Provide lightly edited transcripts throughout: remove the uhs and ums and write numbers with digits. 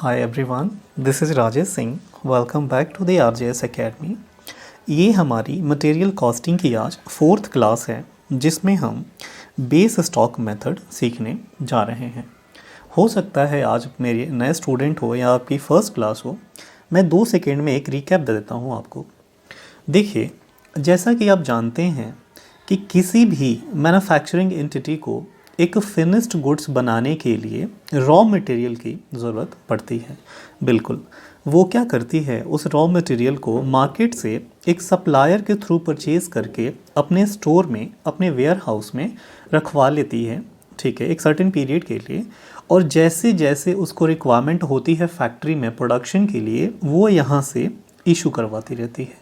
Hi everyone, this is Rajesh Singh. Welcome back to the RJS Academy. ये हमारी material costing की आज 4th class है जिसमें हम बेस स्टॉक मेथड सीखने जा रहे हैं। हो सकता है आज मेरे नए स्टूडेंट हो या आपकी फ़र्स्ट क्लास हो। मैं 2 सेकेंड में एक रिकैप दे देता हूँ आपको। देखिए, जैसा कि आप जानते हैं कि किसी भी मैन्युफैक्चरिंग एंटिटी को एक फिनिश्ड गुड्स बनाने के लिए रॉ मटेरियल की ज़रूरत पड़ती है। बिल्कुल, वो क्या करती है, उस रॉ मटेरियल को मार्केट से एक सप्लायर के थ्रू परचेज़ करके अपने स्टोर में, अपने वेयर हाउस में रखवा लेती है, ठीक है, एक सर्टेन पीरियड के लिए। और जैसे जैसे उसको रिक्वायरमेंट होती है फैक्ट्री में प्रोडक्शन के लिए, वो यहाँ से इशू करवाती रहती है।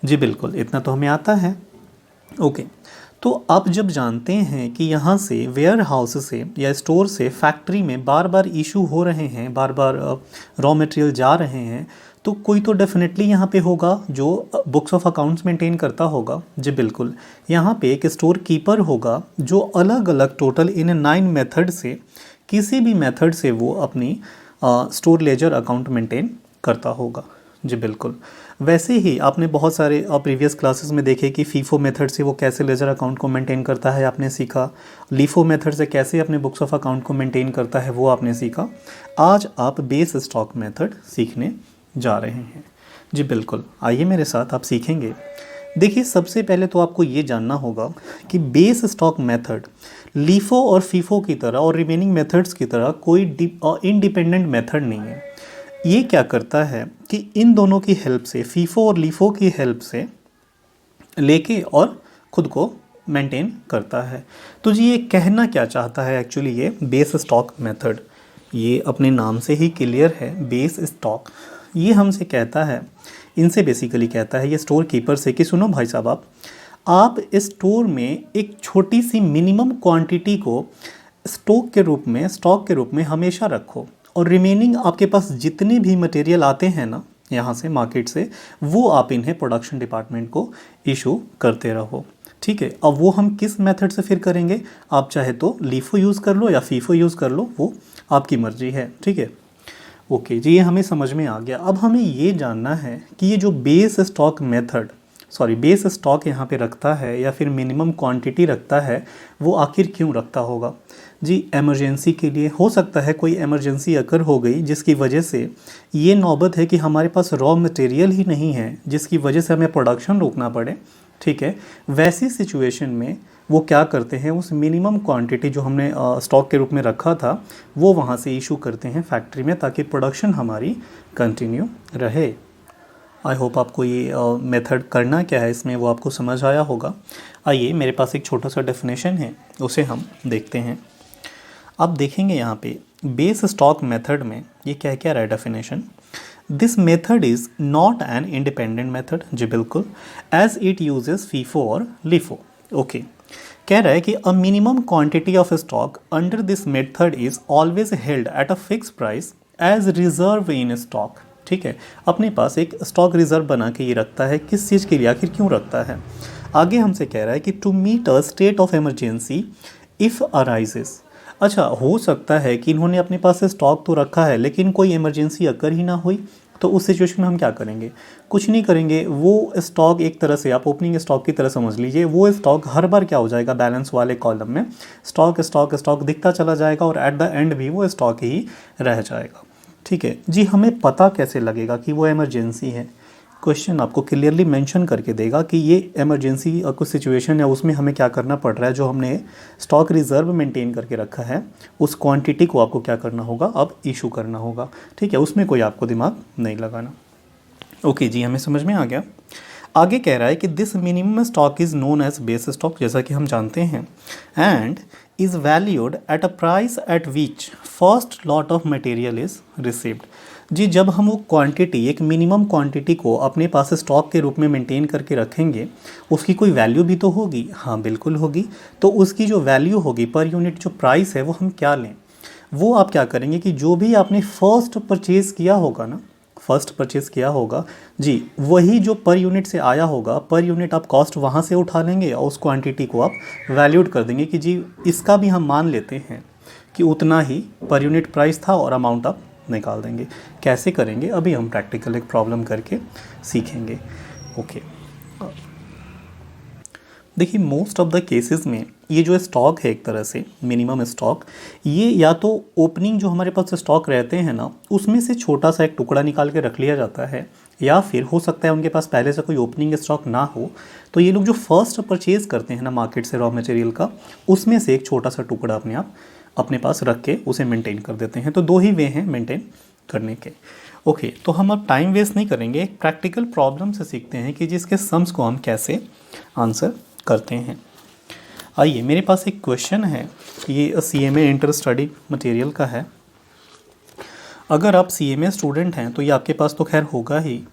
जी बिल्कुल, इतना तो हमें आता है। ओके, तो अब जब जानते हैं कि यहाँ से वेयर हाउस से या स्टोर से फैक्ट्री में बार बार इशू हो रहे हैं, बार बार रॉ मटेरियल जा रहे हैं, तो कोई तो डेफिनेटली यहाँ पे होगा जो बुक्स ऑफ अकाउंट्स मेंटेन करता होगा। जी बिल्कुल, यहाँ पे एक स्टोर कीपर होगा जो अलग अलग टोटल इन 9 मेथड से किसी भी मेथड से वो अपनी स्टोर लेजर अकाउंट मेंटेन करता होगा। जी बिल्कुल, वैसे ही आपने बहुत सारे प्रीवियस क्लासेस में देखे कि फीफो मेथड से वो कैसे लेजर अकाउंट को मेंटेन करता है, आपने सीखा। लीफो मेथड से कैसे अपने बुक्स ऑफ अकाउंट को मेंटेन करता है, वो आपने सीखा। आज आप बेस स्टॉक मेथड सीखने जा रहे हैं। जी बिल्कुल, आइए मेरे साथ, आप सीखेंगे। देखिए, सबसे पहले तो आपको ये जानना होगा कि बेस स्टॉक मेथड लीफो और फीफो की तरह और रिमेनिंग मेथड्स की तरह कोई इंडिपेंडेंट मेथड नहीं है। ये क्या करता है कि इन दोनों की हेल्प से, फीफो और लीफो की हेल्प से लेके और ख़ुद को मेंटेन करता है। तो जी ये कहना क्या चाहता है एक्चुअली ये बेस स्टॉक मेथड, ये अपने नाम से ही क्लियर है। बेस स्टॉक ये हमसे कहता है, इनसे बेसिकली कहता है ये स्टोर कीपर से कि सुनो भाई साहब, आप स्टोर में एक छोटी सी मिनिमम क्वांटिटी को स्टॉक के रूप में हमेशा रखो, और रिमेनिंग आपके पास जितने भी मटेरियल आते हैं ना यहाँ से मार्केट से, वो आप इन्हें प्रोडक्शन डिपार्टमेंट को इशू करते रहो। ठीक है, अब वो हम किस मेथड से फिर करेंगे, आप चाहे तो लीफो यूज़ कर लो या फीफो यूज़ कर लो, वो आपकी मर्जी है। ठीक है, ओके जी, ये हमें समझ में आ गया। अब हमें ये जानना है कि ये जो बेस स्टॉक यहाँ पे रखता है या फिर मिनिमम क्वांटिटी रखता है, वो आखिर क्यों रखता होगा। जी, इमरजेंसी के लिए हो सकता है, कोई इमरजेंसी अकर हो गई जिसकी वजह से ये नौबत है कि हमारे पास रॉ मटेरियल ही नहीं है, जिसकी वजह से हमें प्रोडक्शन रोकना पड़े। ठीक है, वैसी सिचुएशन में वो क्या करते हैं, उस मिनिमम क्वांटिटी जो हमने स्टॉक के रूप में रखा था, वो वहाँ से इशू करते हैं फैक्ट्री में, ताकि प्रोडक्शन हमारी कंटिन्यू रहे। आई होप आपको ये मेथड करना क्या है इसमें वो आपको समझ आया होगा। आइए, मेरे पास एक छोटा सा डेफिनेशन है, उसे हम देखते हैं। अब देखेंगे यहाँ पे बेस स्टॉक मेथड में ये क्या क्या रहा है definition. This method is not an independent method. जी बिल्कुल, एज इट यूजेस फीफो और लीफो। ओके, कह रहा है कि a minimum quantity of stock under this method is always held at a fix price as reserve in stock. ठीक है, अपने पास एक स्टॉक रिजर्व बना के ये रखता है, किस चीज़ के लिए, आखिर क्यों रखता है। आगे हमसे कह रहा है कि to meet a state of emergency if arises. अच्छा, हो सकता है कि इन्होंने अपने पास स्टॉक तो रखा है लेकिन कोई इमरजेंसी अकर ही ना हुई, तो उस सिचुएशन में हम क्या करेंगे, कुछ नहीं करेंगे। वो स्टॉक एक तरह से आप ओपनिंग स्टॉक की तरह समझ लीजिए। वो स्टॉक हर बार क्या हो जाएगा, बैलेंस वाले कॉलम में स्टॉक स्टॉक स्टॉक दिखता चला जाएगा, और एट द एंड भी वो स्टॉक ही रह जाएगा। ठीक है जी, हमें पता कैसे लगेगा कि वो इमरजेंसी है। क्वेश्चन आपको क्लियरली मेंशन करके देगा कि ये इमरजेंसी कुछ सिचुएशन है, उसमें हमें क्या करना पड़ रहा है। जो हमने स्टॉक रिजर्व मेंटेन करके रखा है, उस क्वांटिटी को आपको क्या करना होगा, अब इशू करना होगा। ठीक है, उसमें कोई आपको दिमाग नहीं लगाना। ओके जी, हमें समझ में आ गया। आगे कह रहा है कि this minimum stock is known as base stock, जैसा कि हम जानते हैं, and is valued at a price at which first lot of material is received. जी, जब हम वो क्वांटिटी, एक मिनिमम क्वांटिटी को अपने पास स्टॉक के रूप में मेंटेन करके रखेंगे, उसकी कोई वैल्यू भी तो होगी। हाँ बिल्कुल होगी। तो उसकी जो वैल्यू होगी पर यूनिट, जो प्राइस है, वो हम क्या लें, वो आप क्या करेंगे कि जो भी आपने फर्स्ट परचेज़ किया होगा जी, वही जो पर यूनिट से आया होगा, पर यूनिट आप कॉस्ट वहाँ से उठा लेंगे और उस क्वांटिटी को आप वैल्यूड कर देंगे कि जी इसका भी हम मान लेते हैं कि उतना ही पर यूनिट प्राइस था और अमाउंट आप निकाल देंगे। कैसे करेंगे अभी हम प्रैक्टिकल एक प्रॉब्लम करके सीखेंगे। ओके, देखिए मोस्ट ऑफ द केसेस में ये जो स्टॉक है एक तरह से मिनिमम स्टॉक, ये या तो ओपनिंग जो हमारे पास स्टॉक रहते हैं ना उसमें से छोटा सा एक टुकड़ा निकाल के रख लिया जाता है, या फिर हो सकता है उनके पास पहले से कोई ओपनिंग स्टॉक ना हो तो ये लोग जो फर्स्ट परचेज़ करते हैं ना मार्केट से रॉ मटेरियल का, उसमें से एक छोटा सा टुकड़ा अपने पास रख के उसे मेंटेन कर देते हैं। तो दो ही वे हैं मेंटेन करने के। ओके, तो हम अब टाइम वेस्ट नहीं करेंगे, एक प्रैक्टिकल प्रॉब्लम से सीखते हैं कि जिसके सम्स को हम कैसे आंसर करते हैं। आइए, मेरे पास एक क्वेश्चन है, ये CMA इंटर स्टडी मटेरियल का है। अगर आप CMA स्टूडेंट हैं तो ये आपके पास तो खैर होगा ही,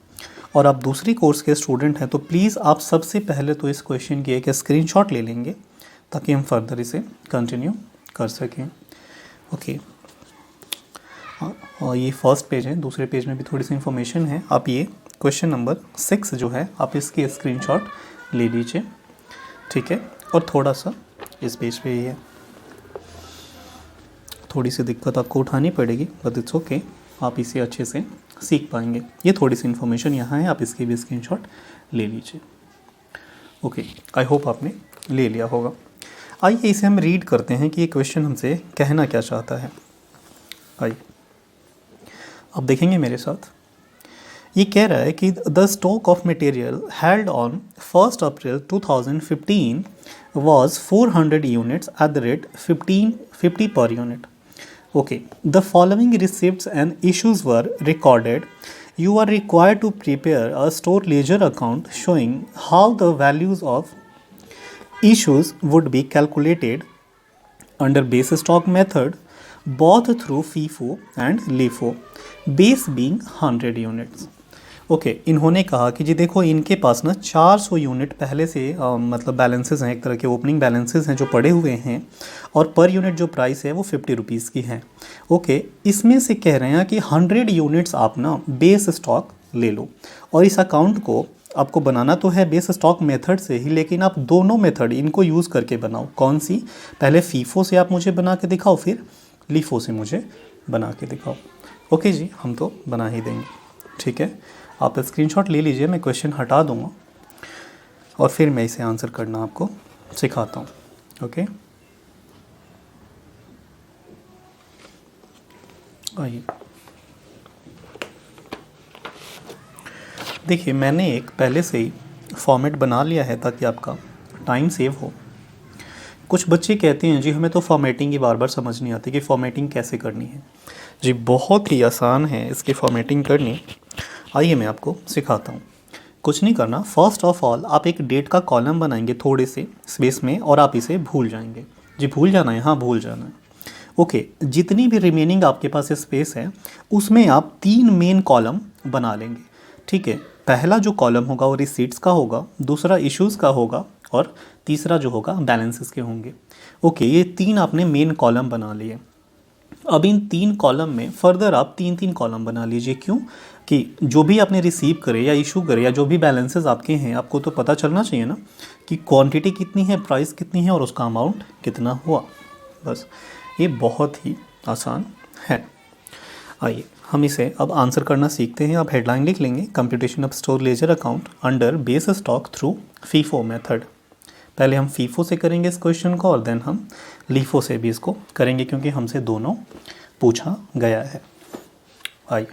और आप दूसरी कोर्स के स्टूडेंट हैं तो प्लीज़ आप सबसे पहले तो इस क्वेश्चन की एक स्क्रीनशॉट ले लेंगे ताकि हम फर्दर इसे कंटिन्यू कर सकें। ओके, और ये फर्स्ट पेज है, दूसरे पेज में भी थोड़ी सी इन्फॉर्मेशन है। आप ये क्वेश्चन नंबर 6 जो है आप इसकी स्क्रीनशॉट ले लीजिए, ठीक है। और थोड़ा सा इस पेज पे ही है, थोड़ी सी दिक्कत आपको उठानी पड़ेगी बट इट्स ओके, आप इसे अच्छे से सीख पाएंगे। ये थोड़ी सी इन्फॉर्मेशन यहाँ है, आप इसकी भी स्क्रीनशॉट ले लीजिए। ओके, आई होप आपने ले लिया होगा। आइए इसे हम रीड करते हैं कि ये क्वेश्चन हमसे कहना क्या चाहता है। आइए अब देखेंगे मेरे साथ। ये कह रहा है कि the stock of material held on 1 April 2015 was 400 units at the rate 50 per unit. Okay, the following receipts and issues were recorded. You are required to prepare a store ledger account showing how the values of issues would be calculated under base stock method, both through FIFO and LIFO, base being 100 units. Okay, इन्होंने कहा कि जी देखो इनके पास ना 400 unit पहले से मतलब balances हैं, एक तरह के ओपनिंग बैलेंसेस हैं जो पड़े हुए हैं, और पर यूनिट जो प्राइस है वो 50 रुपीज़ की है। ओके, इसमें से कह रहे हैं कि 100 यूनिट्स आप ना बेस स्टॉक ले लो, और इस अकाउंट को आपको बनाना तो है बेस स्टॉक मेथड से ही, लेकिन आप दोनों मेथड इनको यूज़ करके बनाओ। कौन सी? पहले फीफो से आप मुझे बना के दिखाओ, फिर लीफो से मुझे बना के दिखाओ। ओके जी, हम तो बना ही देंगे, ठीक है। आप स्क्रीनशॉट ले लीजिए, मैं क्वेश्चन हटा दूंगा और फिर मैं इसे आंसर करना आपको सिखाता हूँ। ओके, आइए देखिए, मैंने एक पहले से ही फॉर्मेट बना लिया है ताकि आपका टाइम सेव हो। कुछ बच्चे कहते हैं जी हमें तो फॉर्मेटिंग ही बार बार समझ नहीं आती कि फॉर्मेटिंग कैसे करनी है। जी बहुत ही आसान है इसकी फॉर्मेटिंग करनी। आइए मैं आपको सिखाता हूँ। कुछ नहीं करना, फर्स्ट ऑफ ऑल आप एक डेट का कॉलम बनाएंगे थोड़े से स्पेस में, और आप इसे भूल जाएंगे। जी भूल जाना है, हाँ भूल जाना है। ओके, जितनी भी रिमेनिंग आपके पास स्पेस है उसमें आप 3 मेन कॉलम बना लेंगे, ठीक है। पहला जो कॉलम होगा वो रिसीट्स का होगा, दूसरा इश्यूज़ का होगा, और तीसरा जो होगा बैलेंसेस के होंगे। ओके, ये 3 आपने मेन कॉलम बना लिए। अब इन 3 कॉलम में फर्दर आप 3-3 कॉलम बना लीजिए। क्यों? कि जो भी आपने रिसीव करे या इशू करे या जो भी बैलेंसेस आपके हैं, आपको तो पता चलना चाहिए ना कि क्वांटिटी कितनी है, प्राइस कितनी है और उसका अमाउंट कितना हुआ। बस ये बहुत ही आसान है। आइए हम इसे अब आंसर करना सीखते हैं। आप हेडलाइन लिख लेंगे, computation of store ledger account under base stock through FIFO method. पहले हम फीफो से करेंगे इस क्वेश्चन को और देन हम लीफो से भी इसको करेंगे, क्योंकि हमसे दोनों पूछा गया है। आइए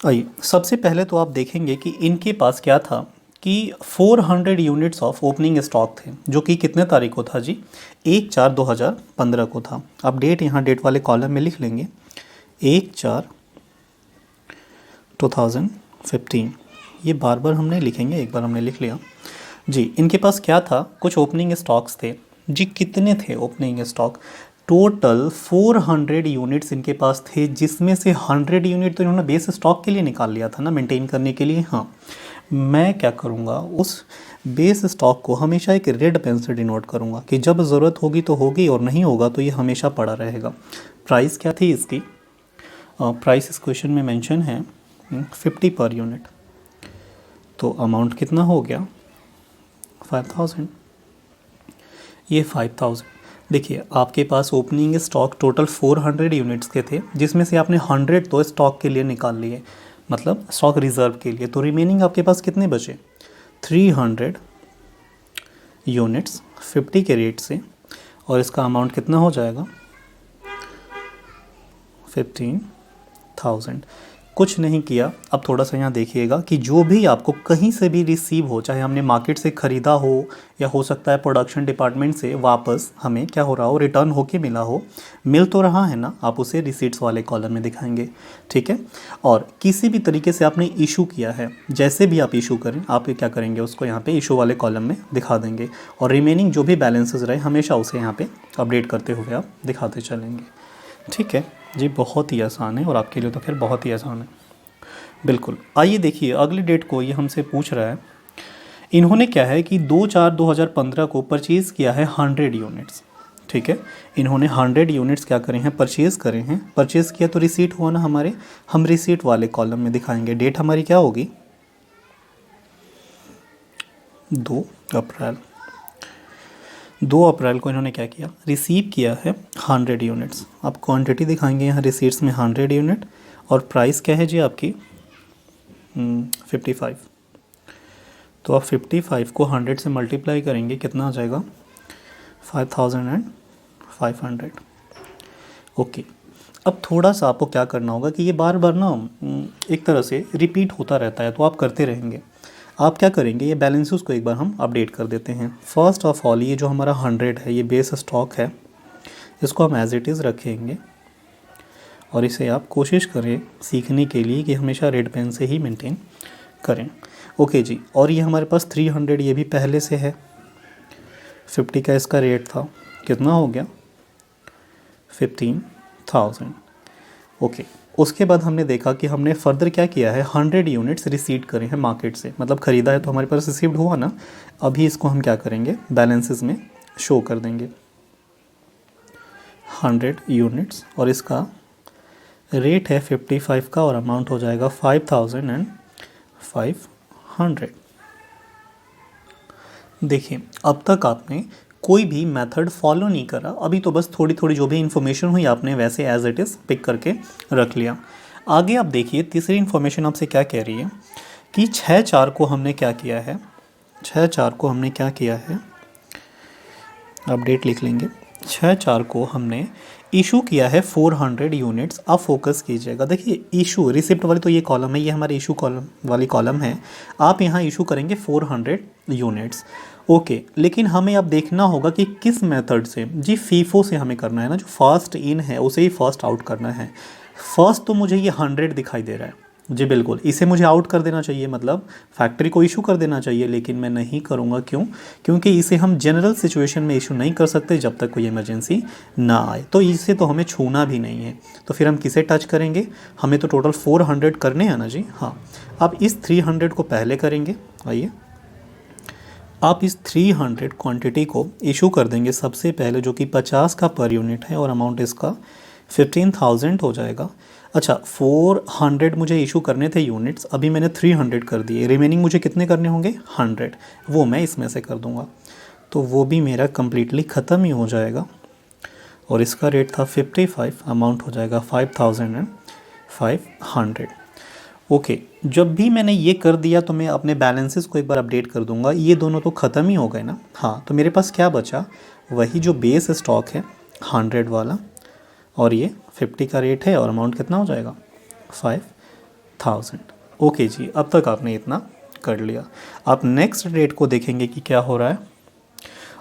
आइए सबसे पहले तो आप देखेंगे कि इनके पास क्या था कि 400 यूनिट्स ऑफ ओपनिंग स्टॉक थे, जो कि कितने तारीख को था जी? 1/4/2015 को था। आप डेट यहाँ डेट वाले कॉलम में लिख लेंगे, 1/4/2015। ये बार बार हम नहीं लिखेंगे, एक बार हमने लिख लिया जी। इनके पास क्या था? कुछ ओपनिंग स्टॉक्स थे जी। कितने थे ओपनिंग स्टॉक? टोटल 400 यूनिट्स इनके पास थे, जिसमें से 100 यूनिट तो इन्होंने बेस स्टॉक के लिए निकाल लिया था ना, मेंटेन करने के लिए। हाँ, मैं क्या करूँगा, उस बेस स्टॉक को हमेशा एक रेड पेन से डिनोट करूँगा कि जब ज़रूरत होगी तो होगी और नहीं होगा तो ये हमेशा पड़ा रहेगा। प्राइस क्या थी इसकी? प्राइस इस क्वेश्चन में मेंशन है 50 पर यूनिट। तो अमाउंट कितना हो गया? 5000। ये 5000। देखिए आपके पास ओपनिंग स्टॉक टोटल 400 यूनिट्स के थे, जिसमें से आपने 100 तो स्टॉक के लिए निकाल लिए, मतलब स्टॉक रिजर्व के लिए। तो रिमेनिंग आपके पास कितने बचे? 300 यूनिट्स 50 के रेट से, और इसका अमाउंट कितना हो जाएगा? 15,000। कुछ नहीं किया। अब थोड़ा सा यहाँ देखिएगा कि जो भी आपको कहीं से भी रिसीव हो, चाहे हमने मार्केट से ख़रीदा हो या हो सकता है प्रोडक्शन डिपार्टमेंट से वापस हमें क्या हो रहा हो, रिटर्न होके मिला हो, मिल तो रहा है ना, आप उसे रिसीट्स वाले कॉलम में दिखाएंगे। ठीक है। और किसी भी तरीके से आपने इशू किया है, जैसे भी आप इशू करें, आप क्या करेंगे, उसको यहाँ पे इशू वाले कॉलम में दिखा देंगे, और रिमेनिंग जो भी बैलेंसेस रहे हमेशा उसे यहाँ पे अपडेट करते हुए आप दिखाते चलेंगे। ठीक है जी, बहुत ही आसान है, और आपके लिए तो खैर बहुत ही आसान है। बिल्कुल। आइए देखिए अगली डेट को ये हमसे पूछ रहा है, इन्होंने क्या है कि 2/4/2015 को परचेज़ किया है 100 यूनिट्स। ठीक है, इन्होंने 100 यूनिट्स क्या करें हैं, परचेज़ करें हैं। परचेज़ किया तो रिसीट हुआ ना हमारे, हम रिसीट वाले कॉलम में दिखाएंगे। डेट हमारी क्या होगी? 2 अप्रैल। 2 अप्रैल को इन्होंने क्या किया, रिसीव किया है 100 यूनिट्स। आप क्वांटिटी दिखाएंगे यहाँ रिसीट्स में 100 यूनिट, और प्राइस क्या है जी आपकी 55। तो आप 55 को 100 से मल्टीप्लाई करेंगे, कितना आ जाएगा? 5500। ओके। अब थोड़ा सा आपको क्या करना होगा कि ये बार बार ना एक तरह से रिपीट होता रहता है, तो आप करते रहेंगे। आप क्या करेंगे, ये बैलेंसेस को एक बार हम अपडेट कर देते हैं। फर्स्ट ऑफ ऑल ये जो हमारा 100 है, ये बेस स्टॉक है, इसको हम एज इट इज़ रखेंगे, और इसे आप कोशिश करें सीखने के लिए कि हमेशा रेड पेन से ही मेंटेन करें। ओके जी। और ये हमारे पास 300 ये भी पहले से है, 50 का इसका रेट था, कितना हो गया? 15,000। ओके। उसके बाद हमने देखा कि हमने फर्दर क्या किया है, 100 यूनिट्स रिसीव करे हैं मार्केट से, मतलब ख़रीदा है तो हमारे पास रिसीव्ड हुआ ना। अभी इसको हम क्या करेंगे, बैलेंसेस में शो कर देंगे 100 यूनिट्स, और इसका रेट है 55 का, और अमाउंट हो जाएगा 5500। देखिए अब तक आपने कोई भी मेथड फॉलो नहीं करा, अभी तो बस थोड़ी थोड़ी जो भी इन्फॉर्मेशन हुई आपने वैसे एज इट इज़ पिक करके रख लिया। आगे आप देखिए तीसरी इन्फॉर्मेशन आपसे क्या कह रही है कि 6/4 को हमने क्या किया है, 6/4 को हमने क्या किया है, अपडेट लिख लेंगे। 6/4 को हमने इशू किया है 400 यूनिट्स। आप फोकस कीजिएगा, देखिए इशू रिसिप्ट वाली तो ये कॉलम है, ये हमारे इशू कॉलम वाली कॉलम है। आप यहाँ इशू करेंगे 400 यूनिट्स। ओके, लेकिन हमें अब देखना होगा कि किस मेथड से जी, फीफो से हमें करना है ना, जो फर्स्ट इन है उसे ही फर्स्ट आउट करना है। फर्स्ट तो मुझे ये 100 दिखाई दे रहा है जी, बिल्कुल इसे मुझे आउट कर देना चाहिए, मतलब फैक्ट्री को इशू कर देना चाहिए, लेकिन मैं नहीं करूँगा। क्यों? क्योंकि इसे हम जनरल सिचुएशन में इशू नहीं कर सकते जब तक कोई इमरजेंसी ना आए, तो इसे तो हमें छूना भी नहीं है। तो फिर हम किसे टच करेंगे, हमें तो टोटल 400 करने हैं ना जी। हाँ, आप इस 300 को पहले करेंगे। आइए आप इस 300 क्वांटिटी को इशू कर देंगे सबसे पहले, जो कि 50 का पर यूनिट है, और अमाउंट इसका 15,000 हो जाएगा। अच्छा, 400 मुझे इशू करने थे यूनिट्स, अभी मैंने 300 कर दिए, रिमेनिंग मुझे कितने करने होंगे? 100, वो मैं इसमें से कर दूंगा, तो वो भी मेरा कम्प्लीटली ख़त्म ही हो जाएगा। और इसका रेट था 55, अमाउंट हो जाएगा 5500। ओके, जब भी मैंने ये कर दिया तो मैं अपने बैलेंसेस को एक बार अपडेट कर दूंगा। ये दोनों तो ख़त्म ही हो गए ना। हाँ, तो मेरे पास क्या बचा, वही जो बेस स्टॉक है 100 वाला, और ये 50 का रेट है, और अमाउंट कितना हो जाएगा? 5000। ओके जी, अब तक आपने इतना कर लिया। आप नेक्स्ट डेट को देखेंगे कि क्या हो रहा है,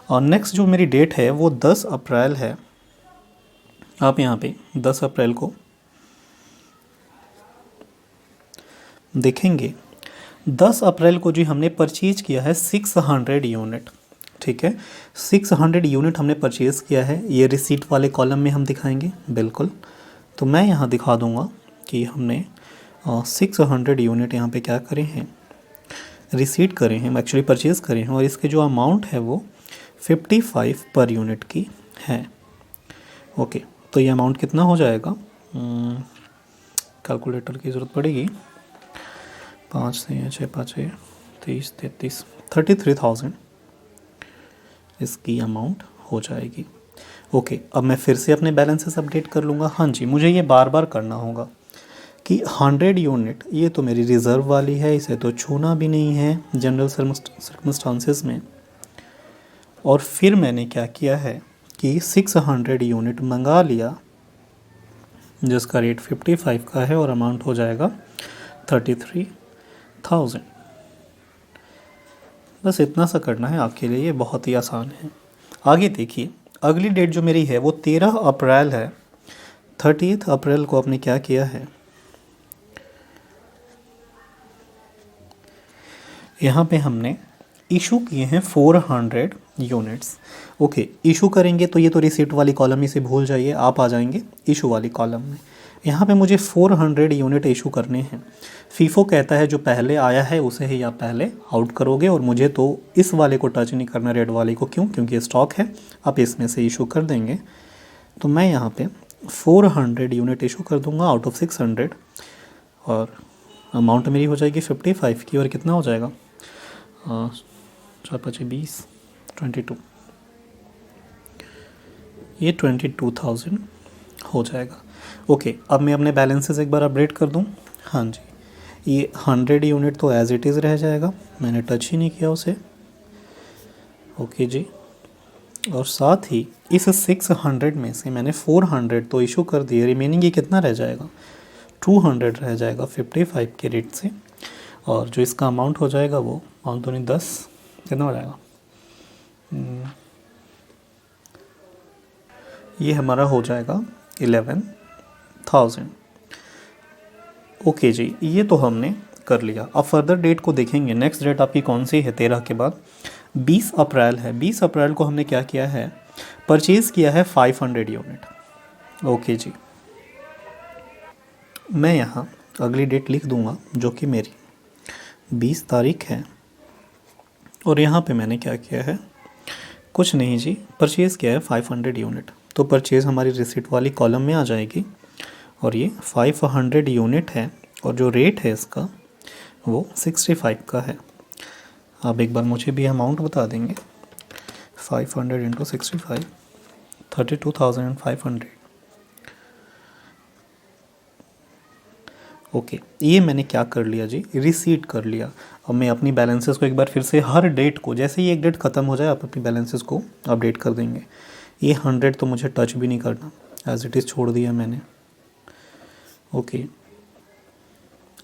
और नेक्स्ट जो मेरी डेट है वो 10 अप्रैल है। आप यहाँ पे 10 अप्रैल को देखेंगे। 10 अप्रैल को जी हमने परचेज किया है 600 यूनिट। ठीक है, 600 यूनिट हमने परचेज़ किया है, ये रिसीट वाले कॉलम में हम दिखाएंगे। बिल्कुल, तो मैं यहाँ दिखा दूँगा कि हमने 600 यूनिट यहाँ पे क्या करें हैं, रिसीट करें हैं, एक्चुअली परचेज़ करें हैं, और इसके जो अमाउंट है वो 55 पर यूनिट की है। ओके, तो ये अमाउंट कितना हो जाएगा, कैलकुलेटर की ज़रूरत पड़ेगी। 5 से 6 5 30 33 33,000 इसकी अमाउंट हो जाएगी। ओके, अब मैं फिर से अपने बैलेंसेस अपडेट कर लूँगा। हाँ जी, मुझे ये बार बार करना होगा कि 100 यूनिट ये तो मेरी रिज़र्व वाली है, इसे तो छूना भी नहीं है जनरल सर्कमस्टांसेस में। और फिर मैंने क्या किया है कि 600 यूनिट मंगा लिया जिसका रेट 55 का है और अमाउंट हो जाएगा 33,000। बस इतना सा करना है आपके लिए, ये बहुत ही आसान है। आगे देखिए, अगली डेट जो मेरी है वो 13 अप्रैल है। 30 अप्रैल को आपने क्या किया है, यहाँ पे हमने इशू किए हैं 400 यूनिट्स। ओके, इशू करेंगे तो ये तो रिसीप्ट वाली कॉलम ही से भूल जाइए, आप आ जाएंगे इशू वाली कॉलम में। यहाँ पे मुझे 400 यूनिट इशू करने हैं। फीफो कहता है जो पहले आया है उसे ही आप पहले आउट करोगे, और मुझे तो इस वाले को टच नहीं करना, रेड वाले को। क्यों? क्योंकि स्टॉक है, आप इसमें से इशू कर देंगे। तो मैं यहाँ पे 400 यूनिट इशू कर दूँगा आउट ऑफ 600, और अमाउंट मेरी हो जाएगी 55 की, और कितना हो जाएगा, 4×5=20, 22, ये 22,000 हो जाएगा। ओके, अब मैं अपने बैलेंसेस एक बार अपडेट कर दूं। हाँ जी, ये 100 यूनिट तो एज़ इट इज़ रह जाएगा, मैंने टच ही नहीं किया उसे। ओके जी, और साथ ही इस 600 में से मैंने 400 तो इशू कर दिए, रिमेनिंग ये कितना रह जाएगा, 200 रह जाएगा 55 के रेट से। और जो इसका अमाउंट हो जाएगा वो अमाउंट तो नहीं, 10 कितना हो जाएगा, ये हमारा हो जाएगा 11,000। ओके जी, ये तो हमने कर लिया। अब फर्दर डेट को देखेंगे। नेक्स्ट डेट आपकी कौन सी है 13 के बाद, 20 अप्रैल है। 20 अप्रैल को हमने क्या किया है, परचेज़ किया है 500 यूनिट। ओके जी, मैं यहाँ अगली डेट लिख दूँगा जो कि मेरी 20 तारीख है, और यहाँ पे मैंने क्या किया है, कुछ नहीं जी, परचेज़ किया है 500 यूनिट। तो परचेज़ हमारी रिसीट वाली कॉलम में आ जाएगी, और ये 500 यूनिट है, और जो रेट है इसका वो 65 का है। आप एक बार मुझे भी अमाउंट बता देंगे, 500 इंटू 65, 32,500। ओके, ये मैंने क्या कर लिया जी, रिसीट कर लिया। अब मैं अपनी बैलेंसेस को एक बार फिर से हर डेट को, जैसे ही एक डेट ख़त्म हो जाए आप अपनी बैलेंसेस को अपडेट कर देंगे। ये 100 तो मुझे टच भी नहीं करना, एज इट इज़ छोड़ दिया मैंने। ओके,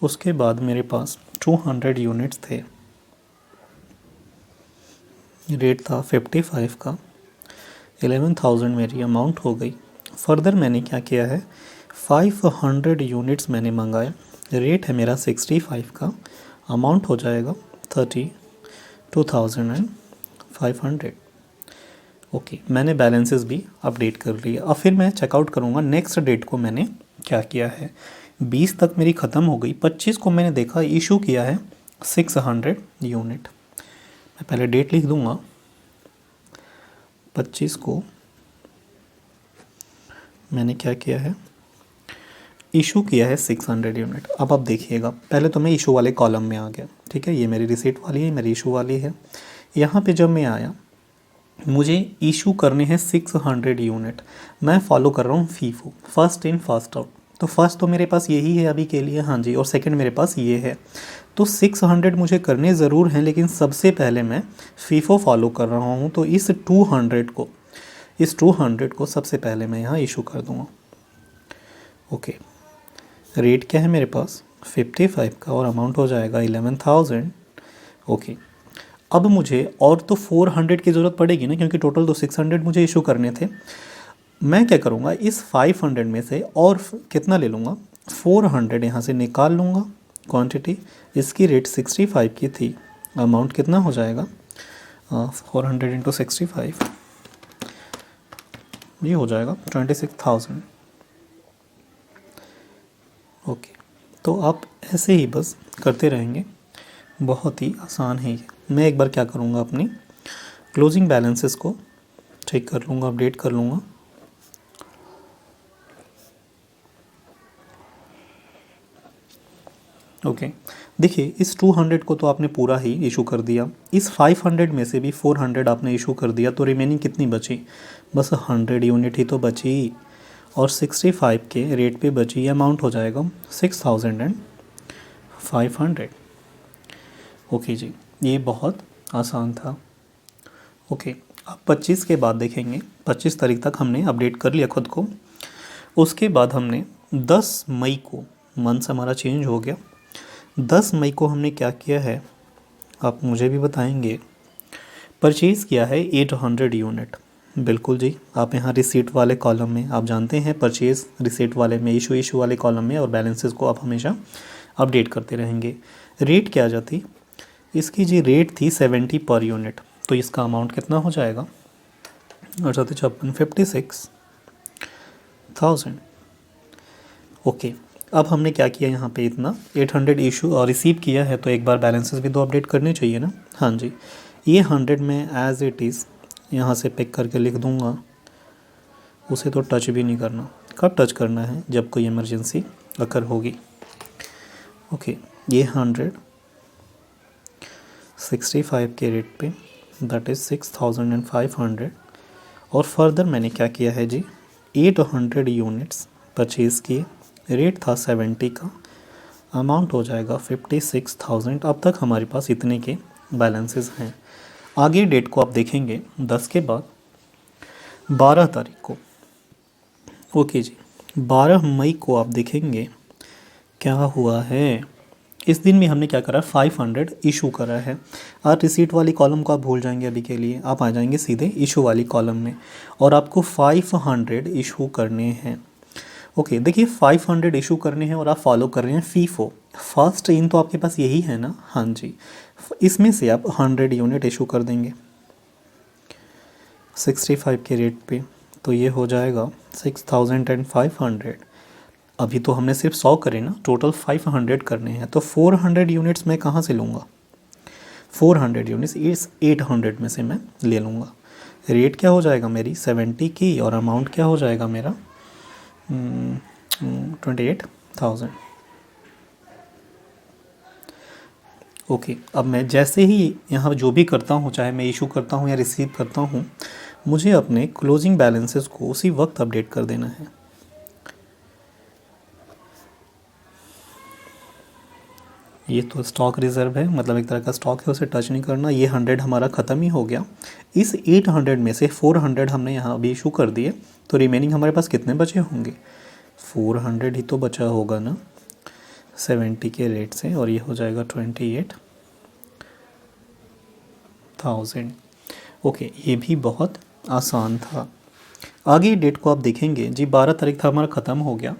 उसके बाद मेरे पास 200 यूनिट्स थे, रेट था 55 का, 11,000 मेरी अमाउंट हो गई। फर्दर मैंने क्या किया है, 500 यूनिट्स मैंने मंगाए, रेट है मेरा 65 का, अमाउंट हो जाएगा 32,500। ओके, मैंने बैलेंसेस भी अपडेट कर लिए। अब फिर मैं चेकआउट करूँगा नेक्स्ट डेट को मैंने क्या किया है। 20 तक मेरी ख़त्म हो गई, 25 को मैंने देखा इशू किया है 600 यूनिट। मैं पहले डेट लिख दूँगा, 25 को मैंने क्या किया है, इशू किया है 600 यूनिट। अब आप देखिएगा, पहले तो मैं इशू वाले कॉलम में आ गया, ठीक है, ये मेरी रिसीट वाली है, मेरी इशू वाली है। यहाँ पे जब मैं आया, मुझे इशू करने हैं 600 यूनिट। मैं फॉलो कर रहा हूँ FIFO, first in first out. तो फर्स्ट तो मेरे पास यही है अभी के लिए, हाँ जी, और सेकंड मेरे पास ये है। तो 600 मुझे करने ज़रूर हैं, लेकिन सबसे पहले मैं फीफो फॉलो कर रहा हूँ। तो इस 200 को सबसे पहले मैं यहाँ इशू कर दूँगा। ओके, रेट क्या है मेरे पास 55 का, और अमाउंट हो जाएगा 11,000। ओके, अब मुझे और तो 400 की ज़रूरत पड़ेगी ना, क्योंकि टोटल तो 600 मुझे इशू करने थे। मैं क्या करूँगा, इस 500 में से और कितना ले लूँगा, 400 यहाँ से निकाल लूँगा क्वांटिटी। इसकी रेट 65 की थी, अमाउंट कितना हो जाएगा, 400 इंटू 65, ये हो जाएगा 26,000। ओके, तो आप ऐसे ही बस करते रहेंगे, बहुत ही आसान है ये। मैं एक बार क्या करूँगा, अपनी क्लोजिंग बैलेंसेस को चेक कर लूँगा, अपडेट कर लूँगा। ओके, देखिए इस 200 को तो आपने पूरा ही इशू कर दिया, इस 500 में से भी 400 आपने इशू कर दिया, तो रिमेनिंग कितनी बची? बस 100 यूनिट ही तो बची, और 65 के रेट पे बची, ये अमाउंट हो जाएगा 6500। ओके जी, ये बहुत आसान था। ओके, अब 25 के बाद देखेंगे, 25 तारीख तक हमने अपडेट कर लिया खुद को। उसके बाद हमने 10 मई को, मंथ हमारा चेंज हो गया, 10 मई को हमने क्या किया है आप मुझे भी बताएंगे। परचेज़ किया है 800 यूनिट। बिल्कुल जी, आप यहाँ रिसीट वाले कॉलम में, आप जानते हैं परचेज़ रिसीट वाले में, इशू वाले कॉलम में, और बैलेंसेस को आप हमेशा अपडेट करते रहेंगे। रेट क्या जाती इसकी जी? रेट थी 70 पर यूनिट, तो इसका अमाउंट कितना हो जाएगा? 56,000। ओके, अब हमने क्या किया यहाँ पे, इतना 800 इशू और रिसीव किया है, तो एक बार बैलेंसेस भी तो अपडेट करने चाहिए ना। हाँ जी, ये 100 में एज इट इज़ यहाँ से पिक करके लिख दूँगा, उसे तो टच भी नहीं करना। कब टच करना है? जब कोई इमरजेंसी अकर होगी। ओके, ये 165 के रेट पे, दैट इज़ 6500। और फर्दर मैंने क्या किया है जी, 800 यूनिट्स परचेज़ किए, रेट था 70 का, अमाउंट हो जाएगा 56,000। अब तक हमारे पास इतने के बैलेंसेस हैं। आगे डेट को आप देखेंगे 10 के बाद 12 तारीख को। ओके जी, 12 मई को आप देखेंगे क्या हुआ है। इस दिन में हमने क्या करा, 500 इशू करा है। आप रिसीट वाली कॉलम को आप भूल जाएंगे अभी के लिए, आप आ जाएंगे सीधे इशू वाली कॉलम में, और आपको 500 इशू करने हैं। ओके, देखिए 500 इशू करने हैं और आप फॉलो कर रहे हैं फीफो। फर्स्ट इन तो आपके पास यही है ना। हाँ जी, इसमें से आप 100 यूनिट इशू कर देंगे 65 के रेट पे, तो ये हो जाएगा 6500। अभी तो हमने सिर्फ 100 करे ना, टोटल 500 करने हैं, तो 400 यूनिट्स मैं कहाँ से लूँगा? 400 यूनिट्स इस 800 में से मैं ले लूँगा। रेट क्या हो जाएगा मेरी? 70 की, और अमाउंट क्या हो जाएगा मेरा? 28,000। ओके, अब मैं जैसे ही यहाँ जो भी करता हूँ, चाहे मैं इशू करता हूँ या रिसीव करता हूँ, मुझे अपने क्लोजिंग बैलेंसेस को उसी वक्त अपडेट कर देना है। ये तो स्टॉक रिज़र्व है, मतलब एक तरह का स्टॉक है, उसे टच नहीं करना। ये 100 हमारा ख़त्म ही हो गया। इस 800 में से 400 हमने यहाँ अभी इशू कर दिए, तो रिमेनिंग हमारे पास कितने बचे होंगे? 400 ही तो बचा होगा ना 70 के रेट से, और ये हो जाएगा 28,000। ओके, ये भी बहुत आसान था। आगे डेट को आप देखेंगे जी, 12 तारीख था हमारा ख़त्म हो गया,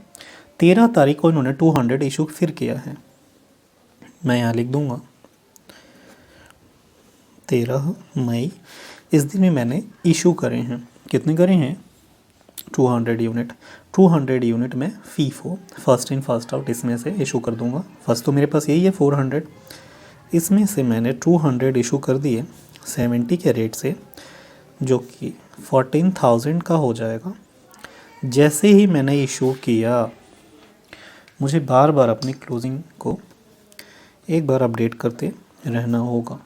13 तारीख को इन्होंने 200 इशू फिर किया है। मैं यहाँ लिख दूँगा 13 मई। इस दिन में मैंने इशू करे हैं, कितने करे हैं? 200 यूनिट। 200 यूनिट में FIFO, first in first out, इसमें से इशू कर दूंगा। फर्स्ट तो मेरे पास यही है 400, इसमें से मैंने 200 इशू कर दिए 70 के रेट से, जो कि 14,000 का हो जाएगा। जैसे ही मैंने इशू किया, मुझे बार बार अपनी क्लोजिंग को एक बार अपडेट करते रहना होगा।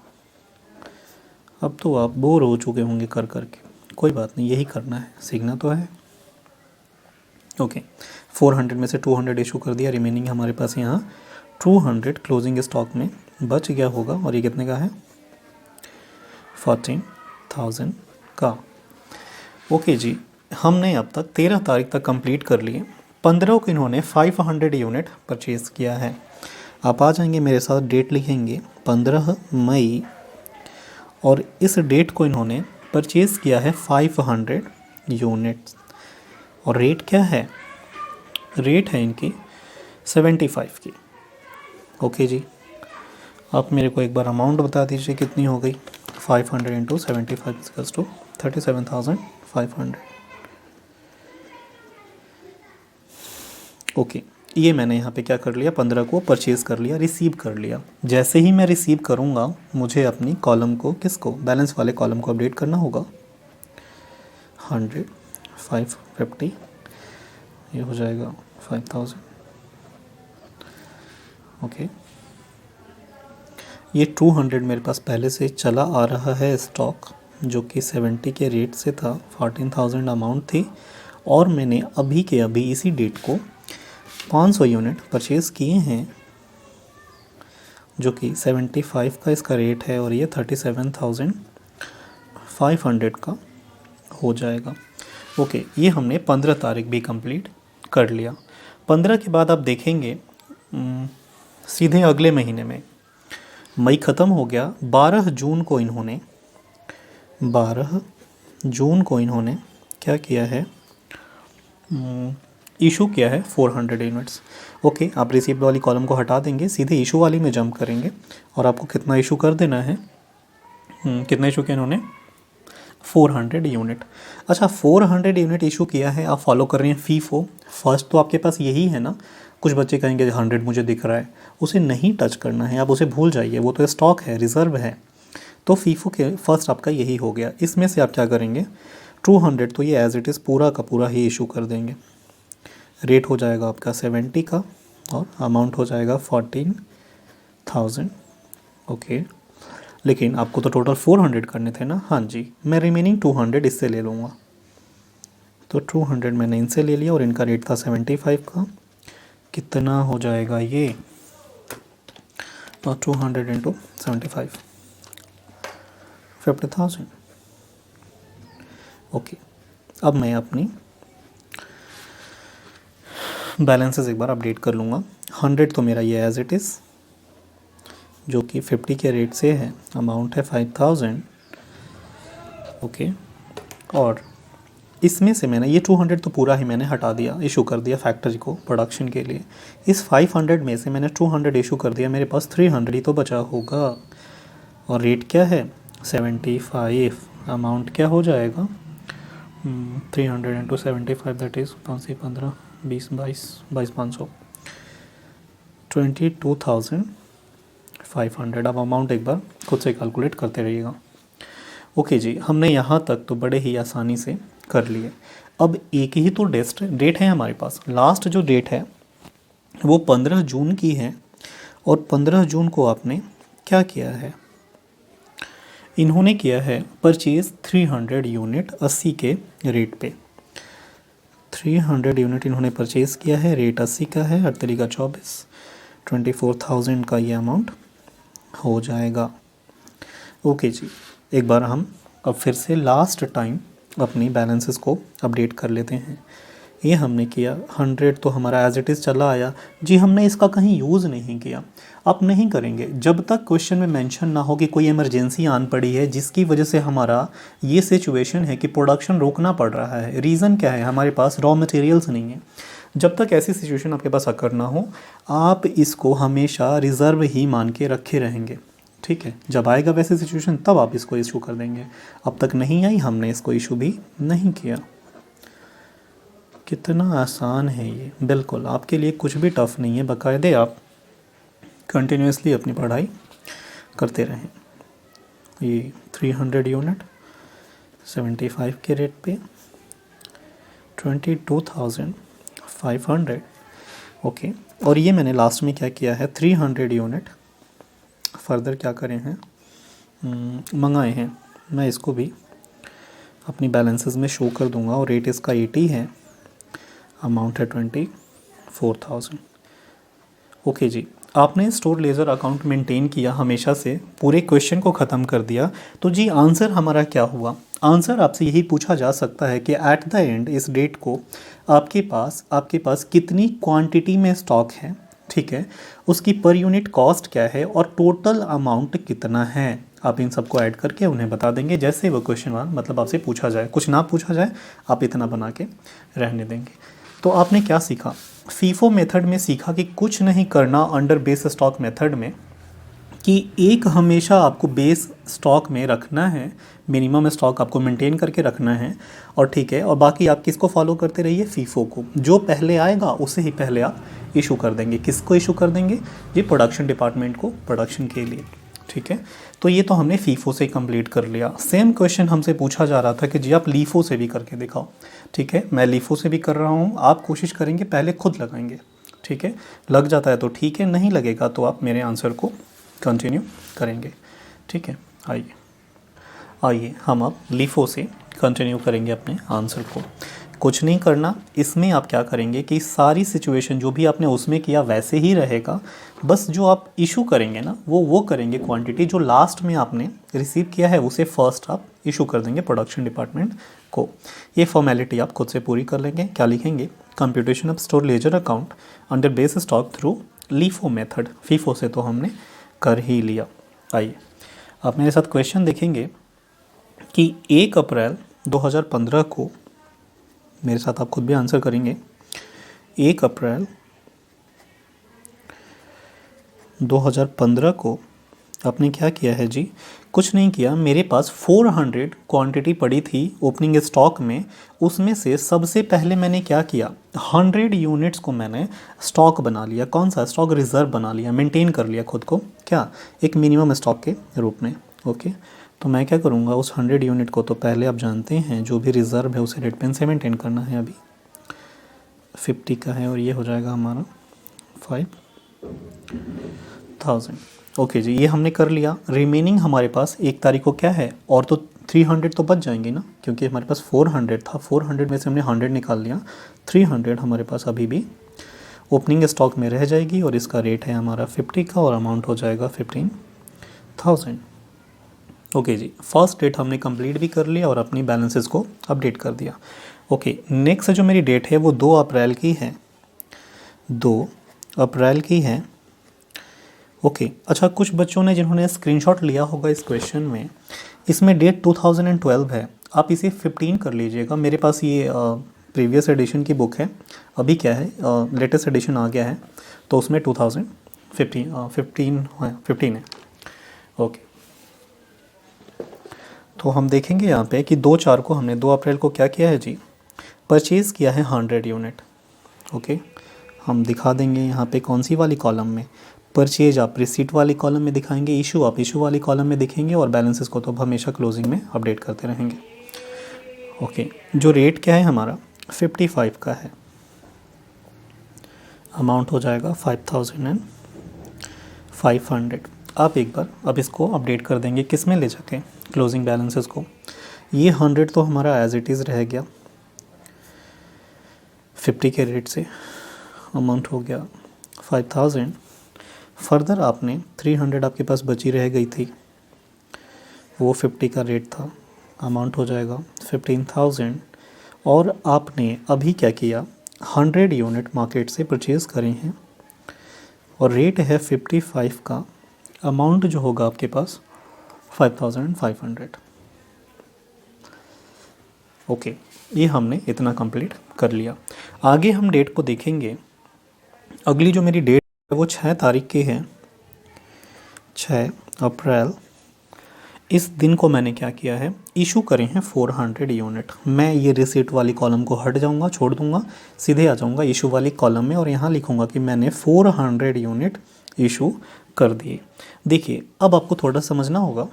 अब तो आप बोर हो चुके होंगे कर करके, कोई बात नहीं, यही करना है, सीखना तो है। ओके, 400 में से 200 इशू कर दिया, रिमेनिंग हमारे पास यहाँ 200 क्लोजिंग स्टॉक में बच गया होगा, और ये कितने का है? 14,000 का। ओके जी, हमने अब तक 13 तारीख तक कंप्लीट कर लिए। 15 को इन्होंने 500 यूनिट परचेज़ किया है। आप आ जाएंगे मेरे साथ, डेट लिखेंगे 15 मई, और इस डेट को इन्होंने परचेज़ किया है 500 यूनिट्स, और रेट क्या है? रेट है इनकी 75 की। ओके जी, आप मेरे को एक बार अमाउंट बता दीजिए कितनी हो गई? 500 इंटू 75 इक्वल्स टू 37,500। ओके, ये मैंने यहाँ पे क्या कर लिया, 15 को परचेज़ कर लिया, रिसीव कर लिया। जैसे ही मैं रिसीव करूँगा, मुझे अपनी कॉलम को, किसको? बैलेंस वाले कॉलम को अपडेट करना होगा। 100 550, ये हो जाएगा 5,000। ओके, ये 200 मेरे पास पहले से चला आ रहा है स्टॉक, जो कि 70 के रेट से था, 14,000 अमाउंट थी, और मैंने अभी के अभी इसी डेट को 500 यूनिट परचेज़ किए हैं, जो कि 75 का इसका रेट है और ये 37,500 का हो जाएगा। ओके, ये हमने 15 तारीख भी कंप्लीट कर लिया। 15 के बाद आप देखेंगे सीधे अगले महीने में मई ख़त्म हो गया। 12 जून को इन्होंने क्या किया है, इशू किया है 400 यूनिट्स। ओके, आप रिसीप्ट वाली कॉलम को हटा देंगे, सीधे इशू वाली में जंप करेंगे और आपको कितना इशू कर देना है, कितना इशू किया इन्होंने, 400 यूनिट। अच्छा, 400 यूनिट इशू किया है, आप फॉलो कर रहे हैं फीफो। फर्स्ट तो आपके पास यही है ना, कुछ बच्चे कहेंगे 100 मुझे दिख रहा है, उसे नहीं टच करना है, आप उसे भूल जाइए, वो तो स्टॉक है, रिज़र्व है। तो फीफो के फर्स्ट आपका यही हो गया। इसमें से आप क्या करेंगे, 200 तो ये एज इट इज़ पूरा का पूरा ही इशू कर देंगे। रेट हो जाएगा आपका 70 का और अमाउंट हो जाएगा 14,000। ओके, लेकिन आपको तो टोटल 400 करने थे ना। हाँ जी, मैं रिमेनिंग 200 इससे ले लूँगा। तो 200 मैंने इनसे ले लिया और इनका रेट था 75 का। कितना हो जाएगा ये, तो 200 इंटू 75, 50,000। ओके, अब मैं अपनी बैलेंसेस एक बार अपडेट कर लूँगा। 100 तो मेरा ये एज इट इज़, जो कि 50 के रेट से है, अमाउंट है 5,000। ओके, और इसमें से मैंने ये 200 तो पूरा ही मैंने हटा दिया, इशू कर दिया फैक्ट्री को प्रोडक्शन के लिए। इस 500 में से मैंने 200 इशू कर दिया, मेरे पास 300 ही तो बचा होगा। और रेट क्या है, 75। अमाउंट क्या हो जाएगा, 300 इंटू 75, दैट इज़ 5 15 20 22 500, 22,500। अब अमाउंट एक बार खुद से कैलकुलेट करते रहिएगा। ओके जी, हमने यहाँ तक तो बड़े ही आसानी से कर लिए। अब एक ही तो डेट है हमारे पास, लास्ट जो डेट है वो 15 जून की है, और 15 जून को आपने क्या किया है, इन्होंने किया है परचेज़ 300 यूनिट 80 के रेट पे। 300 यूनिट इन्होंने परचेज़ किया है, रेट 80 का है, 8 तरीका 24, 24,000 का ये अमाउंट हो जाएगा। ओके जी, एक बार हम अब फिर से लास्ट टाइम अपनी बैलेंसेस को अपडेट कर लेते हैं। ये हमने किया 100 तो हमारा एज इट इज़ चला आया जी, हमने इसका कहीं यूज़ नहीं किया। आप नहीं करेंगे जब तक क्वेश्चन में मेंशन ना हो कि कोई इमरजेंसी आन पड़ी है जिसकी वजह से हमारा ये सिचुएशन है कि प्रोडक्शन रोकना पड़ रहा है। रीज़न क्या है, हमारे पास रॉ मटेरियल्स नहीं है। जब तक ऐसी सिचुएशन आपके पास अकर ना हो, आप इसको हमेशा रिज़र्व ही मान के रखे रहेंगे, ठीक है। जब आएगा वैसी सिचुएशन तब आप इसको इशू कर देंगे। अब तक नहीं आई, हमने इसको इशू भी नहीं किया। कितना आसान है ये, बिल्कुल आपके लिए कुछ भी टफ़ नहीं है। बाकायदे आप कंटिन्यूसली अपनी पढ़ाई करते रहें। ये 300 यूनिट 75 के रेट पे 22,500। ओके, और ये मैंने लास्ट में क्या किया है, 300 यूनिट फर्दर क्या करें हैं, मंगाए हैं। मैं इसको भी अपनी बैलेंसेस में शो कर दूंगा, और रेट इसका 80 है, अमाउंट है 24,000। ओके जी, आपने स्टोर लेज़र अकाउंट मेंटेन किया हमेशा से, पूरे क्वेश्चन को ख़त्म कर दिया। तो जी आंसर हमारा क्या हुआ, आंसर आपसे यही पूछा जा सकता है कि एट द एंड इस डेट को आपके पास कितनी क्वांटिटी में स्टॉक है, ठीक है, उसकी पर यूनिट कॉस्ट क्या है, और टोटल अमाउंट कितना है। आप इन सबको ऐड करके उन्हें बता देंगे, जैसे वो क्वेश्चन मतलब आपसे पूछा जाए, कुछ ना पूछा जाए आप इतना बना के रहने देंगे। तो आपने क्या सीखा, फीफो मेथड में सीखा कि कुछ नहीं करना अंडर बेस स्टॉक मेथड में, कि एक हमेशा आपको बेस स्टॉक में रखना है, मिनिमम स्टॉक आपको मेंटेन करके रखना है, और ठीक है, और बाकी आप किसको फॉलो करते रहिए, फीफो को। जो पहले आएगा उसे ही पहले आप इशू कर देंगे। किसको इशू कर देंगे, ये प्रोडक्शन डिपार्टमेंट को, प्रोडक्शन के लिए, ठीक है। तो ये तो हमने फीफो से कंप्लीट कर लिया। सेम क्वेश्चन हमसे पूछा जा रहा था कि जी आप लीफो से भी करके दिखाओ, ठीक है। मैं लीफो से भी कर रहा हूँ, आप कोशिश करेंगे पहले खुद लगाएंगे, ठीक है। लग जाता है तो ठीक है, नहीं लगेगा तो आप मेरे आंसर को कंटिन्यू करेंगे। ठीक है, आइए आइए हम अब लीफो से कंटिन्यू करेंगे अपने आंसर को। कुछ नहीं करना, इसमें आप क्या करेंगे कि सारी सिचुएशन जो भी आपने उसमें किया वैसे ही रहेगा, बस जो आप इशू करेंगे ना वो करेंगे क्वांटिटी जो लास्ट में आपने रिसीव किया है उसे फर्स्ट आप इशू कर देंगे प्रोडक्शन डिपार्टमेंट को। ये फॉर्मेलिटी आप खुद से पूरी कर लेंगे। क्या लिखेंगे? Computation of store ledger account under base stock through LIFO method. FIFO से तो हमने कर ही लिया। आइए आप मेरे साथ क्वेश्चन देखेंगे कि 1 अप्रैल 2015 को, मेरे साथ आप खुद भी आंसर करेंगे, 1 अप्रैल 2015 को आपने क्या किया है जी? कुछ नहीं किया, मेरे पास 400 क्वांटिटी पड़ी थी ओपनिंग स्टॉक में, उसमें से सबसे पहले मैंने क्या किया, 100 यूनिट्स को मैंने स्टॉक बना लिया। कौन सा स्टॉक? रिज़र्व बना लिया, मेंटेन कर लिया खुद को, क्या, एक मिनिमम स्टॉक के रूप में। ओके, तो मैं क्या करूँगा, उस 100 यूनिट को तो पहले आप जानते हैं जो भी रिज़र्व है उसे रेट पेन से मेंटेन करना है। अभी 50 का है और ये हो जाएगा हमारा 5000। ओके जी, ये हमने कर लिया। रिमेनिंग हमारे पास 1 तारीख को क्या है, और तो 300 तो बच जाएंगे ना, क्योंकि हमारे पास 400 था, 400 में से हमने 100 निकाल लिया, 300 हमारे पास अभी भी ओपनिंग स्टॉक में रह जाएगी और इसका रेट है हमारा 50 का और अमाउंट हो जाएगा 15,000। ओके जी, फर्स्ट डेट हमने कंप्लीट भी कर लिया और अपनी बैलेंसेस को अपडेट कर दिया। ओके, नेक्स्ट जो मेरी डेट है वो 2 अप्रैल की है, 2 अप्रैल की है। ओके, अच्छा, कुछ बच्चों ने जिन्होंने स्क्रीनशॉट लिया होगा इस क्वेश्चन में, इसमें डेट 2012 है, आप इसे 15 कर लीजिएगा। मेरे पास ये प्रीवियस एडिशन की बुक है, अभी क्या है लेटेस्ट एडिशन आ गया है, तो उसमें 15 है। ओके, तो हम देखेंगे यहाँ पे कि 2/4 को हमने 2 अप्रैल को क्या किया है जी, परचेज़ किया है 100 यूनिट। ओके, हम दिखा देंगे यहाँ पे कौन सी वाली कॉलम में, परचेज आप रिसीट वाली कॉलम में दिखाएंगे, इशू आप इशू वाली कॉलम में दिखेंगे, और बैलेंसेस को तो हमेशा क्लोजिंग में अपडेट करते रहेंगे। ओके, जो रेट क्या है हमारा 55 का है, अमाउंट हो जाएगा 5500। आप एक बार अब इसको अपडेट कर देंगे किस में ले जाके, क्लोजिंग बैलेंसेस को। ये 100 तो हमारा एज इट इज़ रह गया 50 के रेट से, अमाउंट हो गया 5000। फर्दर आपने 300 आपके पास बची रह गई थी, वो 50 का रेट था, अमाउंट हो जाएगा 15,000। और आपने अभी क्या किया, 100 यूनिट मार्केट से परचेज़ करे हैं और रेट है 55 का, अमाउंट जो होगा आपके पास 5500। ओके, ये हमने इतना कंप्लीट कर लिया। आगे हम डेट को देखेंगे। अगली जो मेरी डेट है वो 6 तारीख की है, 6 अप्रैल। इस दिन को मैंने क्या किया है, इशू करे हैं 400 यूनिट। मैं ये रिसीट वाली कॉलम को हट जाऊंगा, छोड़ दूंगा, सीधे आ जाऊंगा इशू वाली कॉलम में और यहाँ लिखूंगा कि मैंने 400 यूनिट इशू कर दिए। देखिए, अब आपको थोड़ा समझना होगा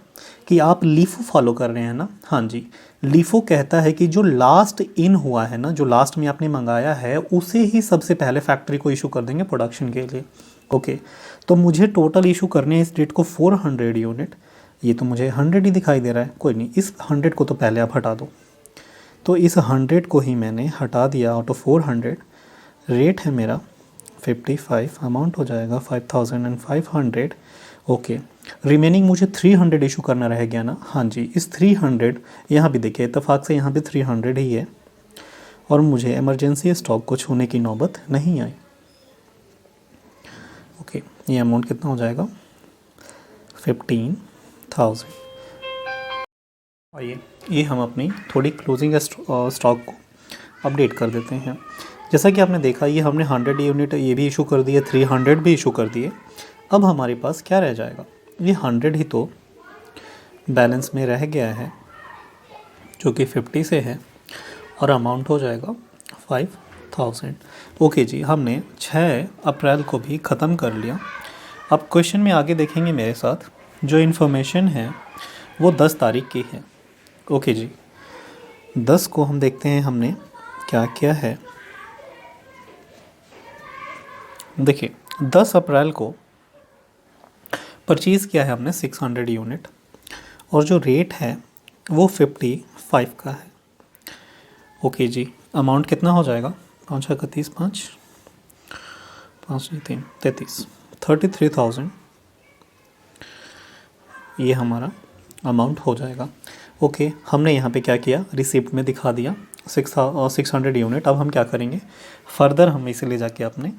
कि आप लीफो फॉलो कर रहे हैं ना। हाँ जी, लीफो कहता है कि जो लास्ट इन हुआ है ना, जो लास्ट में आपने मंगाया है, उसे ही सबसे पहले फैक्ट्री को इशू कर देंगे प्रोडक्शन के लिए। ओके, तो मुझे टोटल इशू करने हैं इस डेट को 400 यूनिट। ये तो मुझे 100 ही दिखाई दे रहा है, कोई नहीं, इस 100 को तो पहले आप हटा दो। तो इस 100 को ही मैंने हटा दिया आउट ऑफ 400। रेट है मेरा 55, अमाउंट हो जाएगा 5500। ओके, रिमेनिंग मुझे 300 इशू करना रह गया ना। हाँ जी, इस 300 यहाँ भी देखिए इत्तेफाक से यहाँ भी 300 ही है और मुझे इमरजेंसी स्टॉक को छूने की नौबत नहीं आई। ओके, ये अमाउंट कितना हो जाएगा 15,000। आइए, ये हम अपनी थोड़ी क्लोजिंग स्टॉक को अपडेट कर देते हैं। जैसा कि आपने देखा, ये हमने 100 यूनिट ये भी इशू कर दिए, 300 भी इशू कर दिए। अब हमारे पास क्या रह जाएगा, ये 100 ही तो बैलेंस में रह गया है जो कि 50 से है और अमाउंट हो जाएगा 5000। ओके जी, हमने 6 अप्रैल को भी ख़त्म कर लिया। अब क्वेश्चन में आगे देखेंगे मेरे साथ, जो इन्फॉर्मेशन है वो 10 तारीख की है। ओके जी, 10 को हम देखते हैं हमने क्या किया है। देखिए, 10 अप्रैल को परचेज़ किया है हमने 600 यूनिट और जो रेट है वो 55 का है। ओके जी, अमाउंट कितना हो जाएगा? 5 31 5 5 3 33 33,000 ये हमारा अमाउंट हो जाएगा। ओके, हमने यहाँ पे क्या किया, रिसिप्ट में दिखा दिया 600 यूनिट। अब हम क्या करेंगे, फर्दर हम इसे ले जाके अपने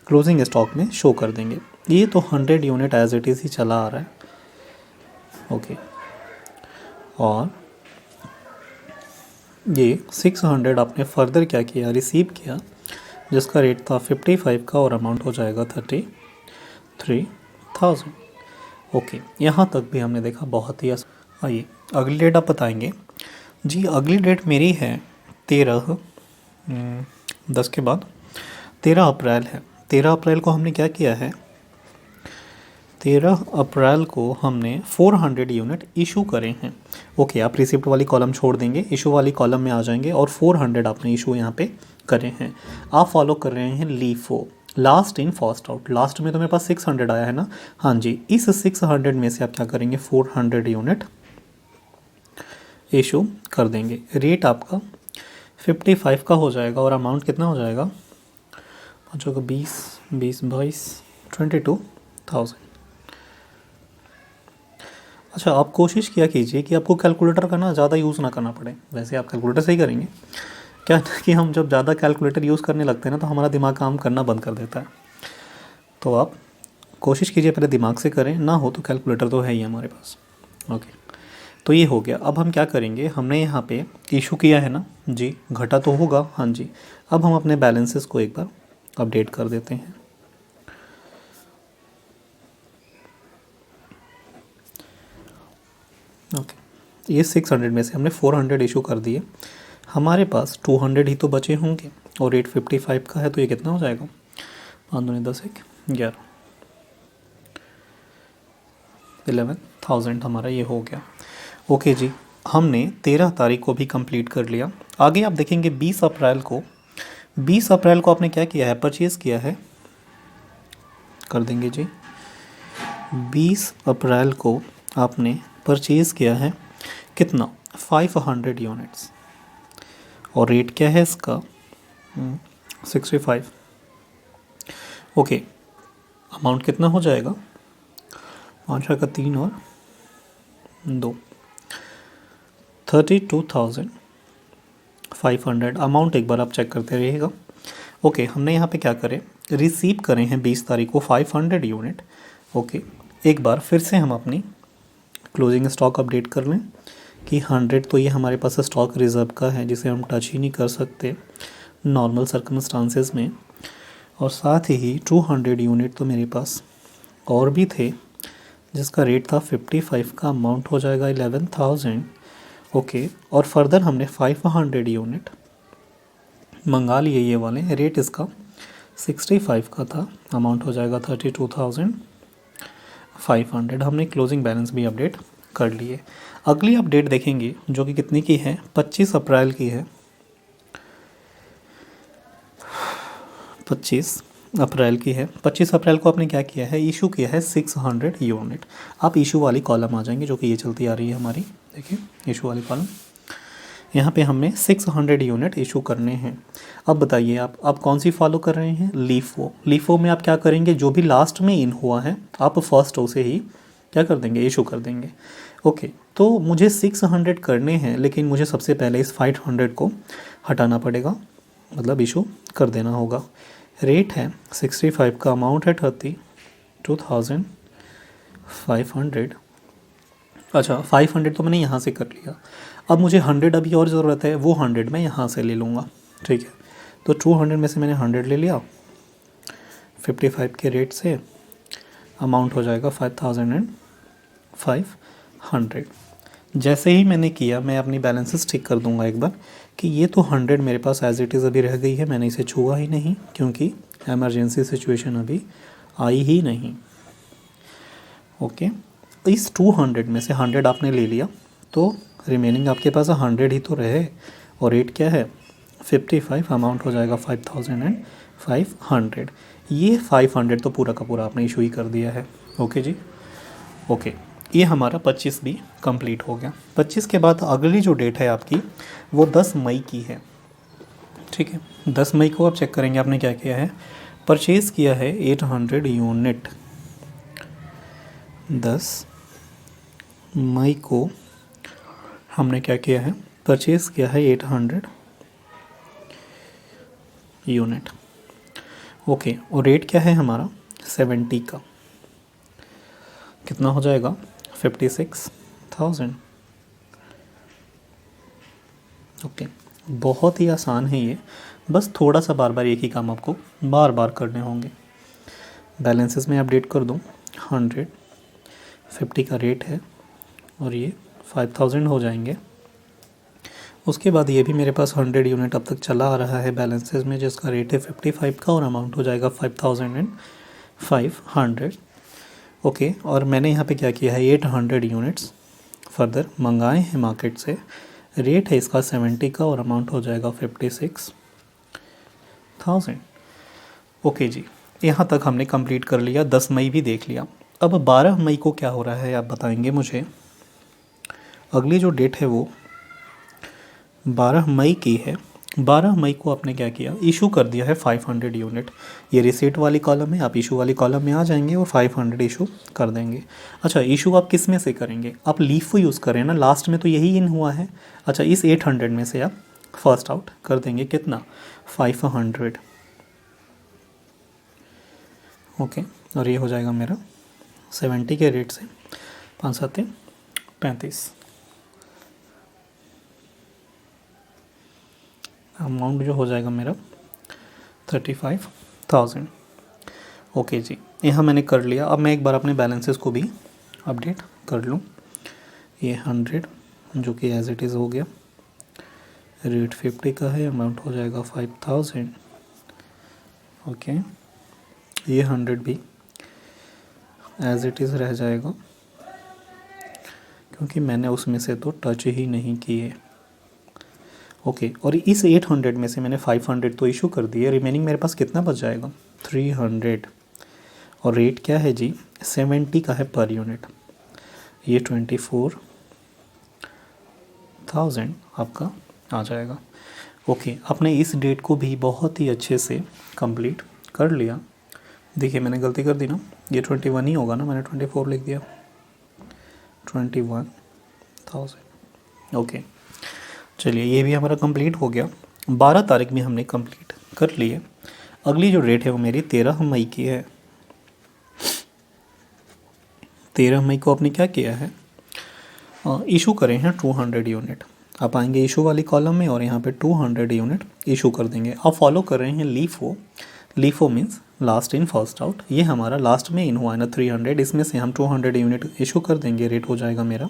क्लोजिंग स्टॉक में शो कर देंगे। ये तो 100 यूनिट एज इट इज़ ही चला आ रहा है। ओके, और ये 600 आपने फर्दर क्या किया, रिसीव किया, जिसका रेट था 55 का और अमाउंट हो जाएगा 33,000। ओके, यहाँ तक भी हमने देखा बहुत ही आइए अगली डेट आप बताएंगे जी। अगली डेट मेरी है 10 के बाद 13 अप्रैल है। 13 अप्रैल को हमने क्या किया है, 13 अप्रैल को हमने 400 यूनिट इशू करे हैं। ओके, आप रिसिप्ट वाली कॉलम छोड़ देंगे, इशू वाली कॉलम में आ जाएंगे और 400 आपने इशू यहाँ पे करे हैं। आप फॉलो कर रहे हैं LIFO, last in first out. Last में तो मेरे पास 600 आया है ना, हाँ जी, इस 600 में से आप क्या करेंगे, 400 यूनिट इशू कर देंगे। रेट आपका 55 का हो जाएगा और अमाउंट कितना हो जाएगा, 5 को 20 20 22 22,000। अच्छा, आप कोशिश किया कीजिए कि आपको कैलकुलेटर का ना ज़्यादा यूज़ ना करना पड़े। वैसे आप कैलकुलेटर से ही करेंगे, क्या है कि हम जब ज़्यादा कैलकुलेटर यूज़ करने लगते हैं ना तो हमारा दिमाग काम करना बंद कर देता है। तो आप कोशिश कीजिए पहले दिमाग से करें, ना हो तो कैलकुलेटर तो है ही हमारे पास। ओके, तो ये हो गया। अब हम क्या करेंगे, हमने यहाँ पे इशू किया है ना जी, घटा तो होगा, हाँ जी। अब हम अपने बैलेंसेस को एक बार अपडेट कर देते हैं। ओके, ये 600 में से हमने 400 इशू कर दिए, हमारे पास 200 ही तो बचे होंगे और रेट 55 का है, तो ये कितना हो जाएगा, 5 दूनी 10 1 11 11,000 हमारा ये हो गया। ओके जी, हमने 13 तारीख को भी कंप्लीट कर लिया। आगे आप देखेंगे 20 अप्रैल को, 20 अप्रैल को आपने क्या किया है, परचेज़ किया है, कर देंगे जी। 20 अप्रैल को आपने परचेज़ किया है कितना, 500 यूनिट्स और रेट क्या है इसका, 65। ओके, अमाउंट कितना हो जाएगा, 5 का 3 और 2 32,500। अमाउंट एक बार आप चेक करते रहिएगा। ओके, हमने यहाँ पे क्या करें, रिसीव करें हैं 20 तारीख को 500 यूनिट। ओके, एक बार फिर से हम अपनी क्लोजिंग स्टॉक अपडेट कर लें कि 100 तो ये हमारे पास स्टॉक रिज़र्व का है, जिसे हम टच ही नहीं कर सकते नॉर्मल सर्कमस्टांसेस में। और साथ ही 200 यूनिट तो मेरे पास और भी थे, जिसका रेट था 55 का, अमाउंट हो जाएगा 11,000। ओके, और फर्दर हमने 500 यूनिट मंगा लिए, ये वाले, रेट इसका 65 का था, अमाउंट हो जाएगा 32,500। हमने क्लोजिंग बैलेंस भी अपडेट कर लिए। अगली अपडेट देखेंगे जो कि कितनी की है, 25 अप्रैल की है। 25 अप्रैल की है। 25 अप्रैल को आपने क्या किया है, इशू किया है 600 यूनिट। आप इशू वाली कॉलम आ जाएंगे, जो कि ये चलती आ रही है हमारी, देखिए इशू वाली कॉलम। यहाँ पे हमें 600 यूनिट इशू करने हैं। अब बताइए आप कौन सी फॉलो कर रहे हैं, लीफो। लीफो में आप क्या करेंगे, जो भी लास्ट में इन हुआ है आप फर्स्ट उसे ही क्या कर देंगे, इशू कर देंगे। ओके, तो मुझे 600 करने हैं, लेकिन मुझे सबसे पहले इस 500 को हटाना पड़ेगा, मतलब इशू कर देना होगा। रेट है 65 का, अमाउंट है 32,500। अच्छा, 500 तो मैंने यहाँ से कर लिया, अब मुझे 100 अभी और ज़रूरत है, वो 100 मैं यहाँ से ले लूँगा, ठीक है। तो 200 में से मैंने 100 ले लिया 55 के रेट से, अमाउंट हो जाएगा 5,500। जैसे ही मैंने किया, मैं अपनी बैलेंसेस ठीक कर दूंगा एक बार कि ये तो 100 मेरे पास एज इट इज़ अभी रह गई है, मैंने इसे छुआ ही नहीं, क्योंकि एमरजेंसी सिचुएशन अभी आई ही नहीं। ओके, इस 200 में से 100 आपने ले लिया, तो रिमेनिंग आपके पास 100 ही तो रहे, और रेट क्या है 55, अमाउंट हो जाएगा 5,500। ये 500 तो पूरा का पूरा आपने इशू ही कर दिया है। ओके जी, ओके, ये हमारा 25 भी कंप्लीट हो गया। 25 के बाद अगली जो डेट है आपकी वो 10 मई की है। ठीक है, 10 मई को आप चेक करेंगे आपने क्या किया है, परचेज़ किया है 800 यूनिट। 10 मई को हमने क्या किया है, परचेज़ किया है 800 यूनिट। ओके, और रेट क्या है हमारा 70 का, कितना हो जाएगा 56,000। ओके, बहुत ही आसान है ये, बस थोड़ा सा बार बार एक ही काम आपको बार बार करने होंगे। बैलेंसेस में अपडेट कर दूँ, 150 का रेट है और ये 5000 हो जाएंगे। उसके बाद ये भी मेरे पास 100 यूनिट अब तक चला आ रहा है बैलेंसेस में, जिसका रेट है 55 का और अमाउंट हो जाएगा 5500। ओके, और मैंने यहाँ पे क्या किया है, 800 यूनिट्स फर्दर मंगाए हैं मार्केट से। रेट है इसका 70 का और अमाउंट हो जाएगा 56,000। ओके जी, यहाँ तक हमने कंप्लीट कर लिया। 10 मई भी देख लिया। अब 12 मई को क्या हो रहा है आप बताएंगे मुझे। अगली जो डेट है वो 12 मई की है। 12 मई को आपने क्या किया, इशू कर दिया है 500 यूनिट। ये रिसीट वाली कॉलम है, आप इशू वाली कॉलम में आ जाएंगे और 500 इशू कर देंगे। अच्छा, इशू आप किस में से करेंगे, आप लीफो यूज़ करें ना, लास्ट में तो यही इन हुआ है। अच्छा, इस 800 में से आप फर्स्ट आउट कर देंगे, कितना 500। ओके, और ये हो जाएगा मेरा 70 के रेट से 5 7 35। अमाउंट जो हो जाएगा मेरा 35,000। ओके जी, यहाँ मैंने कर लिया। अब मैं एक बार अपने बैलेंसेस को भी अपडेट कर लूँ। ये 100 जो कि एज इट इज़ हो गया, रेट 50 का है, अमाउंट हो जाएगा 5000। ओके, ये 100 भी एज इट इज़ रह जाएगा क्योंकि मैंने उसमें से तो टच ही नहीं किए। ओके, और इस 800 में से मैंने 500 तो इशू कर दिए, रिमेनिंग मेरे पास कितना बच जाएगा 300। और रेट क्या है जी 70 का है पर यूनिट, ये 24,000 आपका आ जाएगा। ओके, आपने इस डेट को भी बहुत ही अच्छे से कंप्लीट कर लिया। देखिए मैंने गलती कर दी ना, ये 21 ही होगा ना, मैंने 24 लिख दिया, 21,000। ओके, चलिए ये भी हमारा कंप्लीट हो गया। 12 तारीख में हमने कंप्लीट कर लिए। अगली जो डेट है वो मेरी 13 मई की है। 13 मई को आपने क्या किया है, इशू करें हैं 200 यूनिट। आप आएंगे इशू वाली कॉलम में और यहाँ पे 200 यूनिट इशू कर देंगे। आप फॉलो कर रहे हैं LIFO. LIFO means last in first out. ये हमारा लास्ट में इन हुआ है ना 300, इसमें से हम 200 यूनिट इशू कर देंगे। रेट हो जाएगा मेरा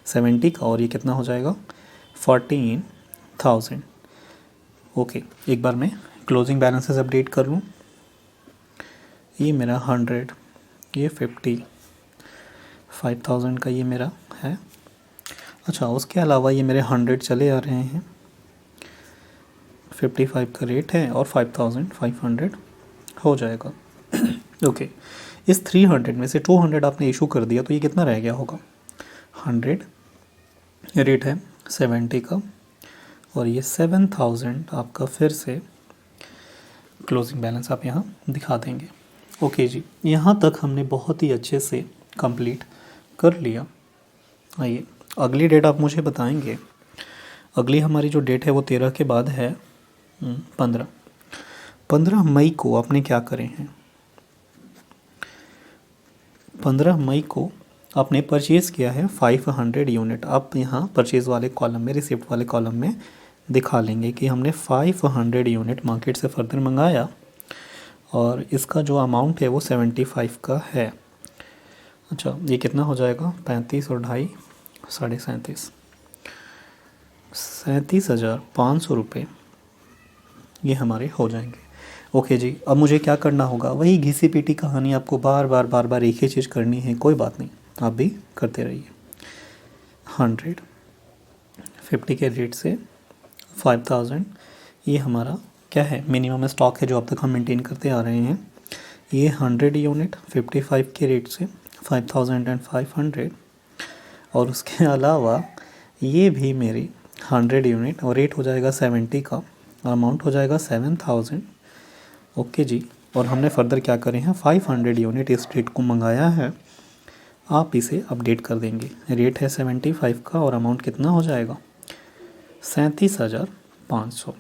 70 का और ये कितना हो जाएगा 14,000। ओके, एक बार मैं क्लोजिंग बैलेंसेस अपडेट कर लूँ। ये मेरा 100, ये 50, 5,000 का ये मेरा है। अच्छा, उसके अलावा ये मेरे 100 चले आ रहे हैं, 55 का रेट है और 5,500 हो जाएगा। ओके, इस 300 में से 200 आपने इशू कर दिया तो ये कितना रह गया होगा 100, रेट है 70 का और ये 7,000 आपका फिर से क्लोजिंग बैलेंस आप यहाँ दिखा देंगे। ओके जी, यहाँ तक हमने बहुत ही अच्छे से कंप्लीट कर लिया। आइए अगली डेट आप मुझे बताएंगे। अगली हमारी जो डेट है वो 13 के बाद है 15 मई को आपने क्या करें हैं, 15 मई को आपने परचेज़ किया है 500 यूनिट। आप यहाँ परचेज़ वाले कॉलम में, रिसिप्ट वाले कॉलम में दिखा लेंगे कि हमने 500 यूनिट मार्केट से फर्दर मंगाया और इसका जो अमाउंट है वो 75 का है। अच्छा, ये कितना हो जाएगा 35 और 2.5 37,500 37,500 रुपये ये हमारे हो जाएंगे। ओके जी, अब मुझे क्या करना होगा, वही घिसी पीटी कहानी आपको बार बार एक ही चीज़ करनी है। कोई बात नहीं, आप भी करते रहिए। 150 के रेट से 5,000 ये हमारा क्या है, मिनिमम स्टॉक है जो अब तक हम मेंटेन करते आ रहे हैं। ये 100 यूनिट 55 के रेट से 5500 और उसके अलावा ये भी मेरी 100 यूनिट और रेट हो जाएगा 70 का, अमाउंट हो जाएगा 7000। ओके जी, और हमने फर्दर क्या करें हैं 500 यूनिट इस रेट को मंगाया है, आप इसे अपडेट कर देंगे। रेट है 75 का और अमाउंट कितना हो जाएगा 37,500।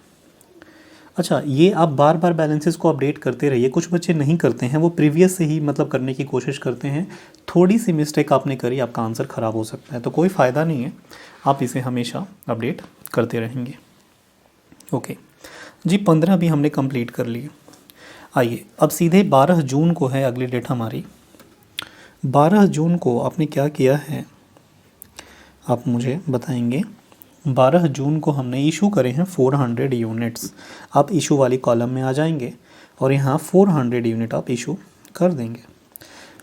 अच्छा, ये आप बार बार बैलेंसेस को अपडेट करते रहिए। कुछ बच्चे नहीं करते हैं, वो प्रीवियस से ही मतलब करने की कोशिश करते हैं, थोड़ी सी मिस्टेक आपने करी, आपका आंसर ख़राब हो सकता है, तो कोई फ़ायदा नहीं है, आप इसे हमेशा अपडेट करते रहेंगे। ओके जी, 15 भी हमने कंप्लीट कर लिए। आइए अब सीधे 12 जून को है अगली डेट हमारी। 12 जून को आपने क्या किया है आप मुझे बताएंगे। 12 जून को हमने इशू करे हैं 400 यूनिट्स। आप इशू वाली कॉलम में आ जाएंगे और यहाँ 400 यूनिट आप इशू कर देंगे।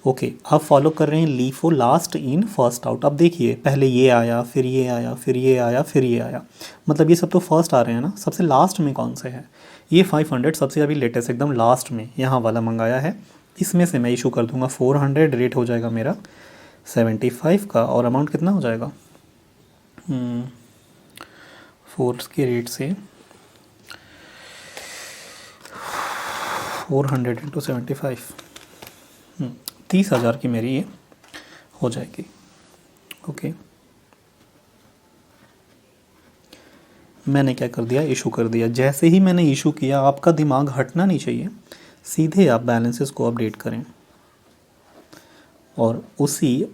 ओके, आप फॉलो कर रहे हैं LIFO last in first out. अब देखिए, पहले ये आया, फिर ये आया, फिर ये आया, फिर ये आया, मतलब ये सब तो फर्स्ट आ रहे हैं ना। सबसे लास्ट में कौन से हैं? ये 500 सबसे अभी लेटेस्ट एकदम लास्ट में यहाँ वाला मंगाया है, इसमें से मैं इशू कर दूंगा 400। रेट हो जाएगा मेरा 75 का और अमाउंट कितना हो जाएगा 4 के रेट से 400 इंटू 75, 30,000 की मेरी ये हो जाएगी। ओके, मैंने क्या कर दिया, इशू कर दिया। जैसे ही मैंने इशू किया, आपका दिमाग हटना नहीं चाहिए, सीधे आप बैलेंसेस को अपडेट करें और उसी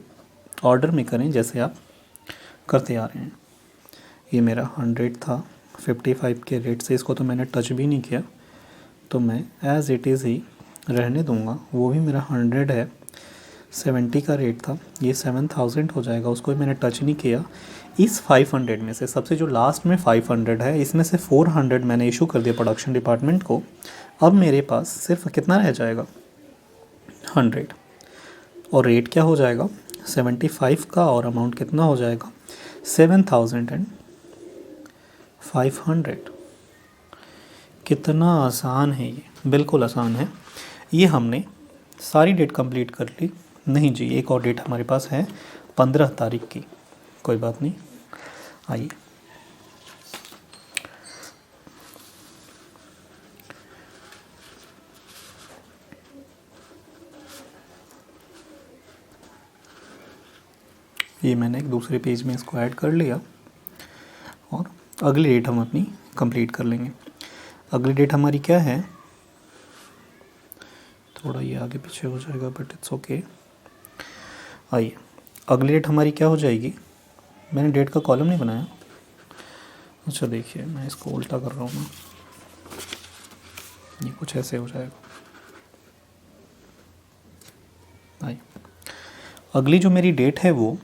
ऑर्डर में करें जैसे आप करते आ रहे हैं। ये मेरा 100 था, 55 के रेट से इसको तो मैंने टच भी नहीं किया, तो मैं एज़ इट इज़ ही रहने दूंगा। वो भी मेरा 100 है, 70 का रेट था, ये 7000 हो जाएगा, उसको भी मैंने टच नहीं किया। इस 500 में से सबसे जो लास्ट में 500 है, इसमें से 400 मैंने इशू कर दिया प्रोडक्शन डिपार्टमेंट को। अब मेरे पास सिर्फ कितना रह जाएगा 100 और रेट क्या हो जाएगा 75 का और अमाउंट कितना हो जाएगा 7500। कितना आसान है ये, बिल्कुल आसान है। ये हमने सारी डेट कंप्लीट कर ली। नहीं जी, एक और डेट हमारे पास है 15 तारीख की, कोई बात नहीं। आइए ये मैंने एक दूसरे पेज में इसको ऐड कर लिया और अगली डेट हम अपनी कंप्लीट कर लेंगे। अगली डेट हमारी क्या है, थोड़ा ये आगे पीछे हो जाएगा बट इट्स ओके। आइए, अगली डेट हमारी क्या हो जाएगी। मैंने डेट का कॉलम नहीं बनाया। अच्छा देखिए, मैं इसको उल्टा कर रहा हूँ ना, ये कुछ ऐसे हो जाएगा। आइए, अगली जो मेरी डेट है वो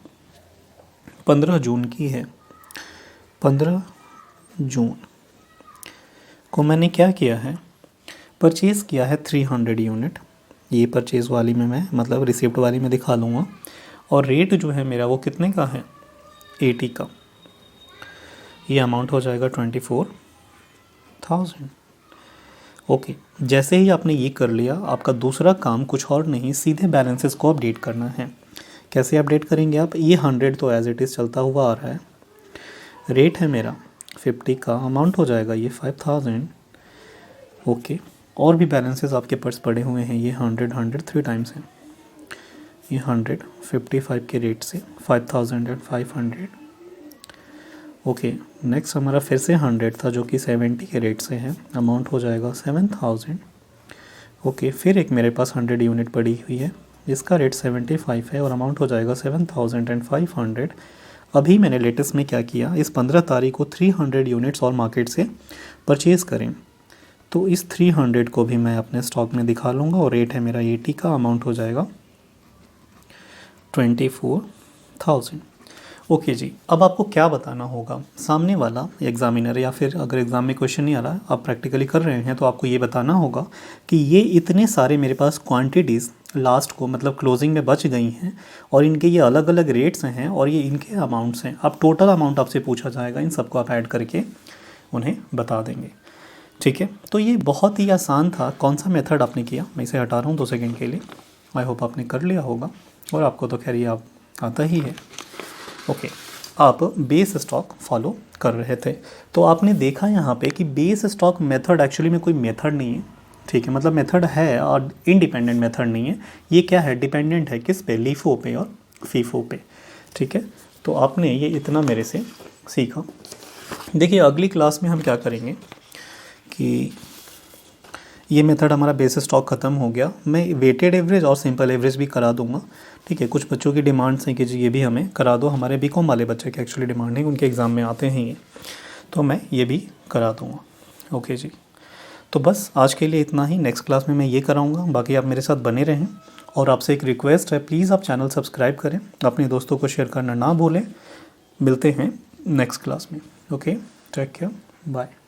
15 जून की है। 15 जून को मैंने क्या किया है, परचेज़ किया है 300 यूनिट। ये परचेज़ वाली में मैं मतलब रिसिप्ट वाली में दिखा लूँगा। और रेट जो है मेरा वो कितने का है 80 का। ये अमाउंट हो जाएगा 24,000। ओके, जैसे ही आपने ये कर लिया, आपका दूसरा काम कुछ और नहीं, सीधे बैलेंसेस को अपडेट करना है। कैसे अपडेट करेंगे आप, ये 100 तो एज इट इज़ चलता हुआ आ रहा है, रेट है मेरा 50 का, अमाउंट हो जाएगा ये 5000। ओके, और भी बैलेंसेस आपके पर्स पड़े हुए हैं, ये 100 3 टाइम्स हैं, ये 100 55 के रेट से 5500। ओके, नेक्स्ट हमारा फिर से 100 था जो कि 70 के रेट से है, अमाउंट हो जाएगा 7000। ओके, फिर एक मेरे पास 100 यूनिट पड़ी हुई है, इसका रेट 75 है और अमाउंट हो जाएगा 7500। अभी मैंने लेटेस्ट में क्या किया, इस 15 तारीख को 300 यूनिट्स और मार्केट से परचेज़ करें, तो इस 300 को भी मैं अपने स्टॉक में दिखा लूँगा और रेट है मेरा 80 का, अमाउंट हो जाएगा 24,000। ओके जी, अब आपको क्या बताना होगा, सामने वाला एग्जामिनर या फिर अगर एग्ज़ाम में क्वेश्चन नहीं आ रहा, आप प्रैक्टिकली कर रहे हैं, तो आपको ये बताना होगा कि ये इतने सारे मेरे पास क्वांटिटीज़ लास्ट को मतलब क्लोजिंग में बच गई हैं और इनके ये अलग अलग रेट्स हैं और ये इनके अमाउंट्स हैं। अब टोटल अमाउंट आपसे पूछा जाएगा, इन सबको आप ऐड करके उन्हें बता देंगे। ठीक है, तो ये बहुत ही आसान था। कौन सा मेथड आपने किया, मैं इसे हटा रहा हूँ 2 सेकंड के लिए। आई होप आपने कर लिया होगा। और आपको तो खैर ये आप आता ही है। ओके, आप बेस स्टॉक फॉलो कर रहे थे, तो आपने देखा यहाँ पे कि बेस स्टॉक मेथड एक्चुअली में कोई मेथड नहीं है, ठीक है, मतलब मेथड है और इंडिपेंडेंट मेथड नहीं है। ये क्या है, डिपेंडेंट है किस पे, लीफो पे और फीफो पे, ठीक है। तो आपने ये इतना मेरे से सीखा। देखिए अगली क्लास में हम क्या करेंगे कि ये मेथड हमारा बेस स्टॉक ख़त्म हो गया, मैं वेटेड एवरेज और सिंपल एवरेज भी करा दूंगा, ठीक है। कुछ बच्चों की डिमांड्स हैं कि जी ये भी हमें करा दो, हमारे बीकॉम वाले बच्चे की एक्चुअली डिमांड है, उनके एग्ज़ाम में आते हैं ये, तो मैं ये भी करा दूंगा। ओके जी, तो बस आज के लिए इतना ही। नेक्स्ट क्लास में मैं ये कराऊंगा, बाकी आप मेरे साथ बने रहें। और आपसे एक रिक्वेस्ट है, प्लीज़ आप चैनल सब्सक्राइब करें, अपने दोस्तों को शेयर करना ना भूलें। मिलते हैं नेक्स्ट क्लास में। Okay, take care, bye.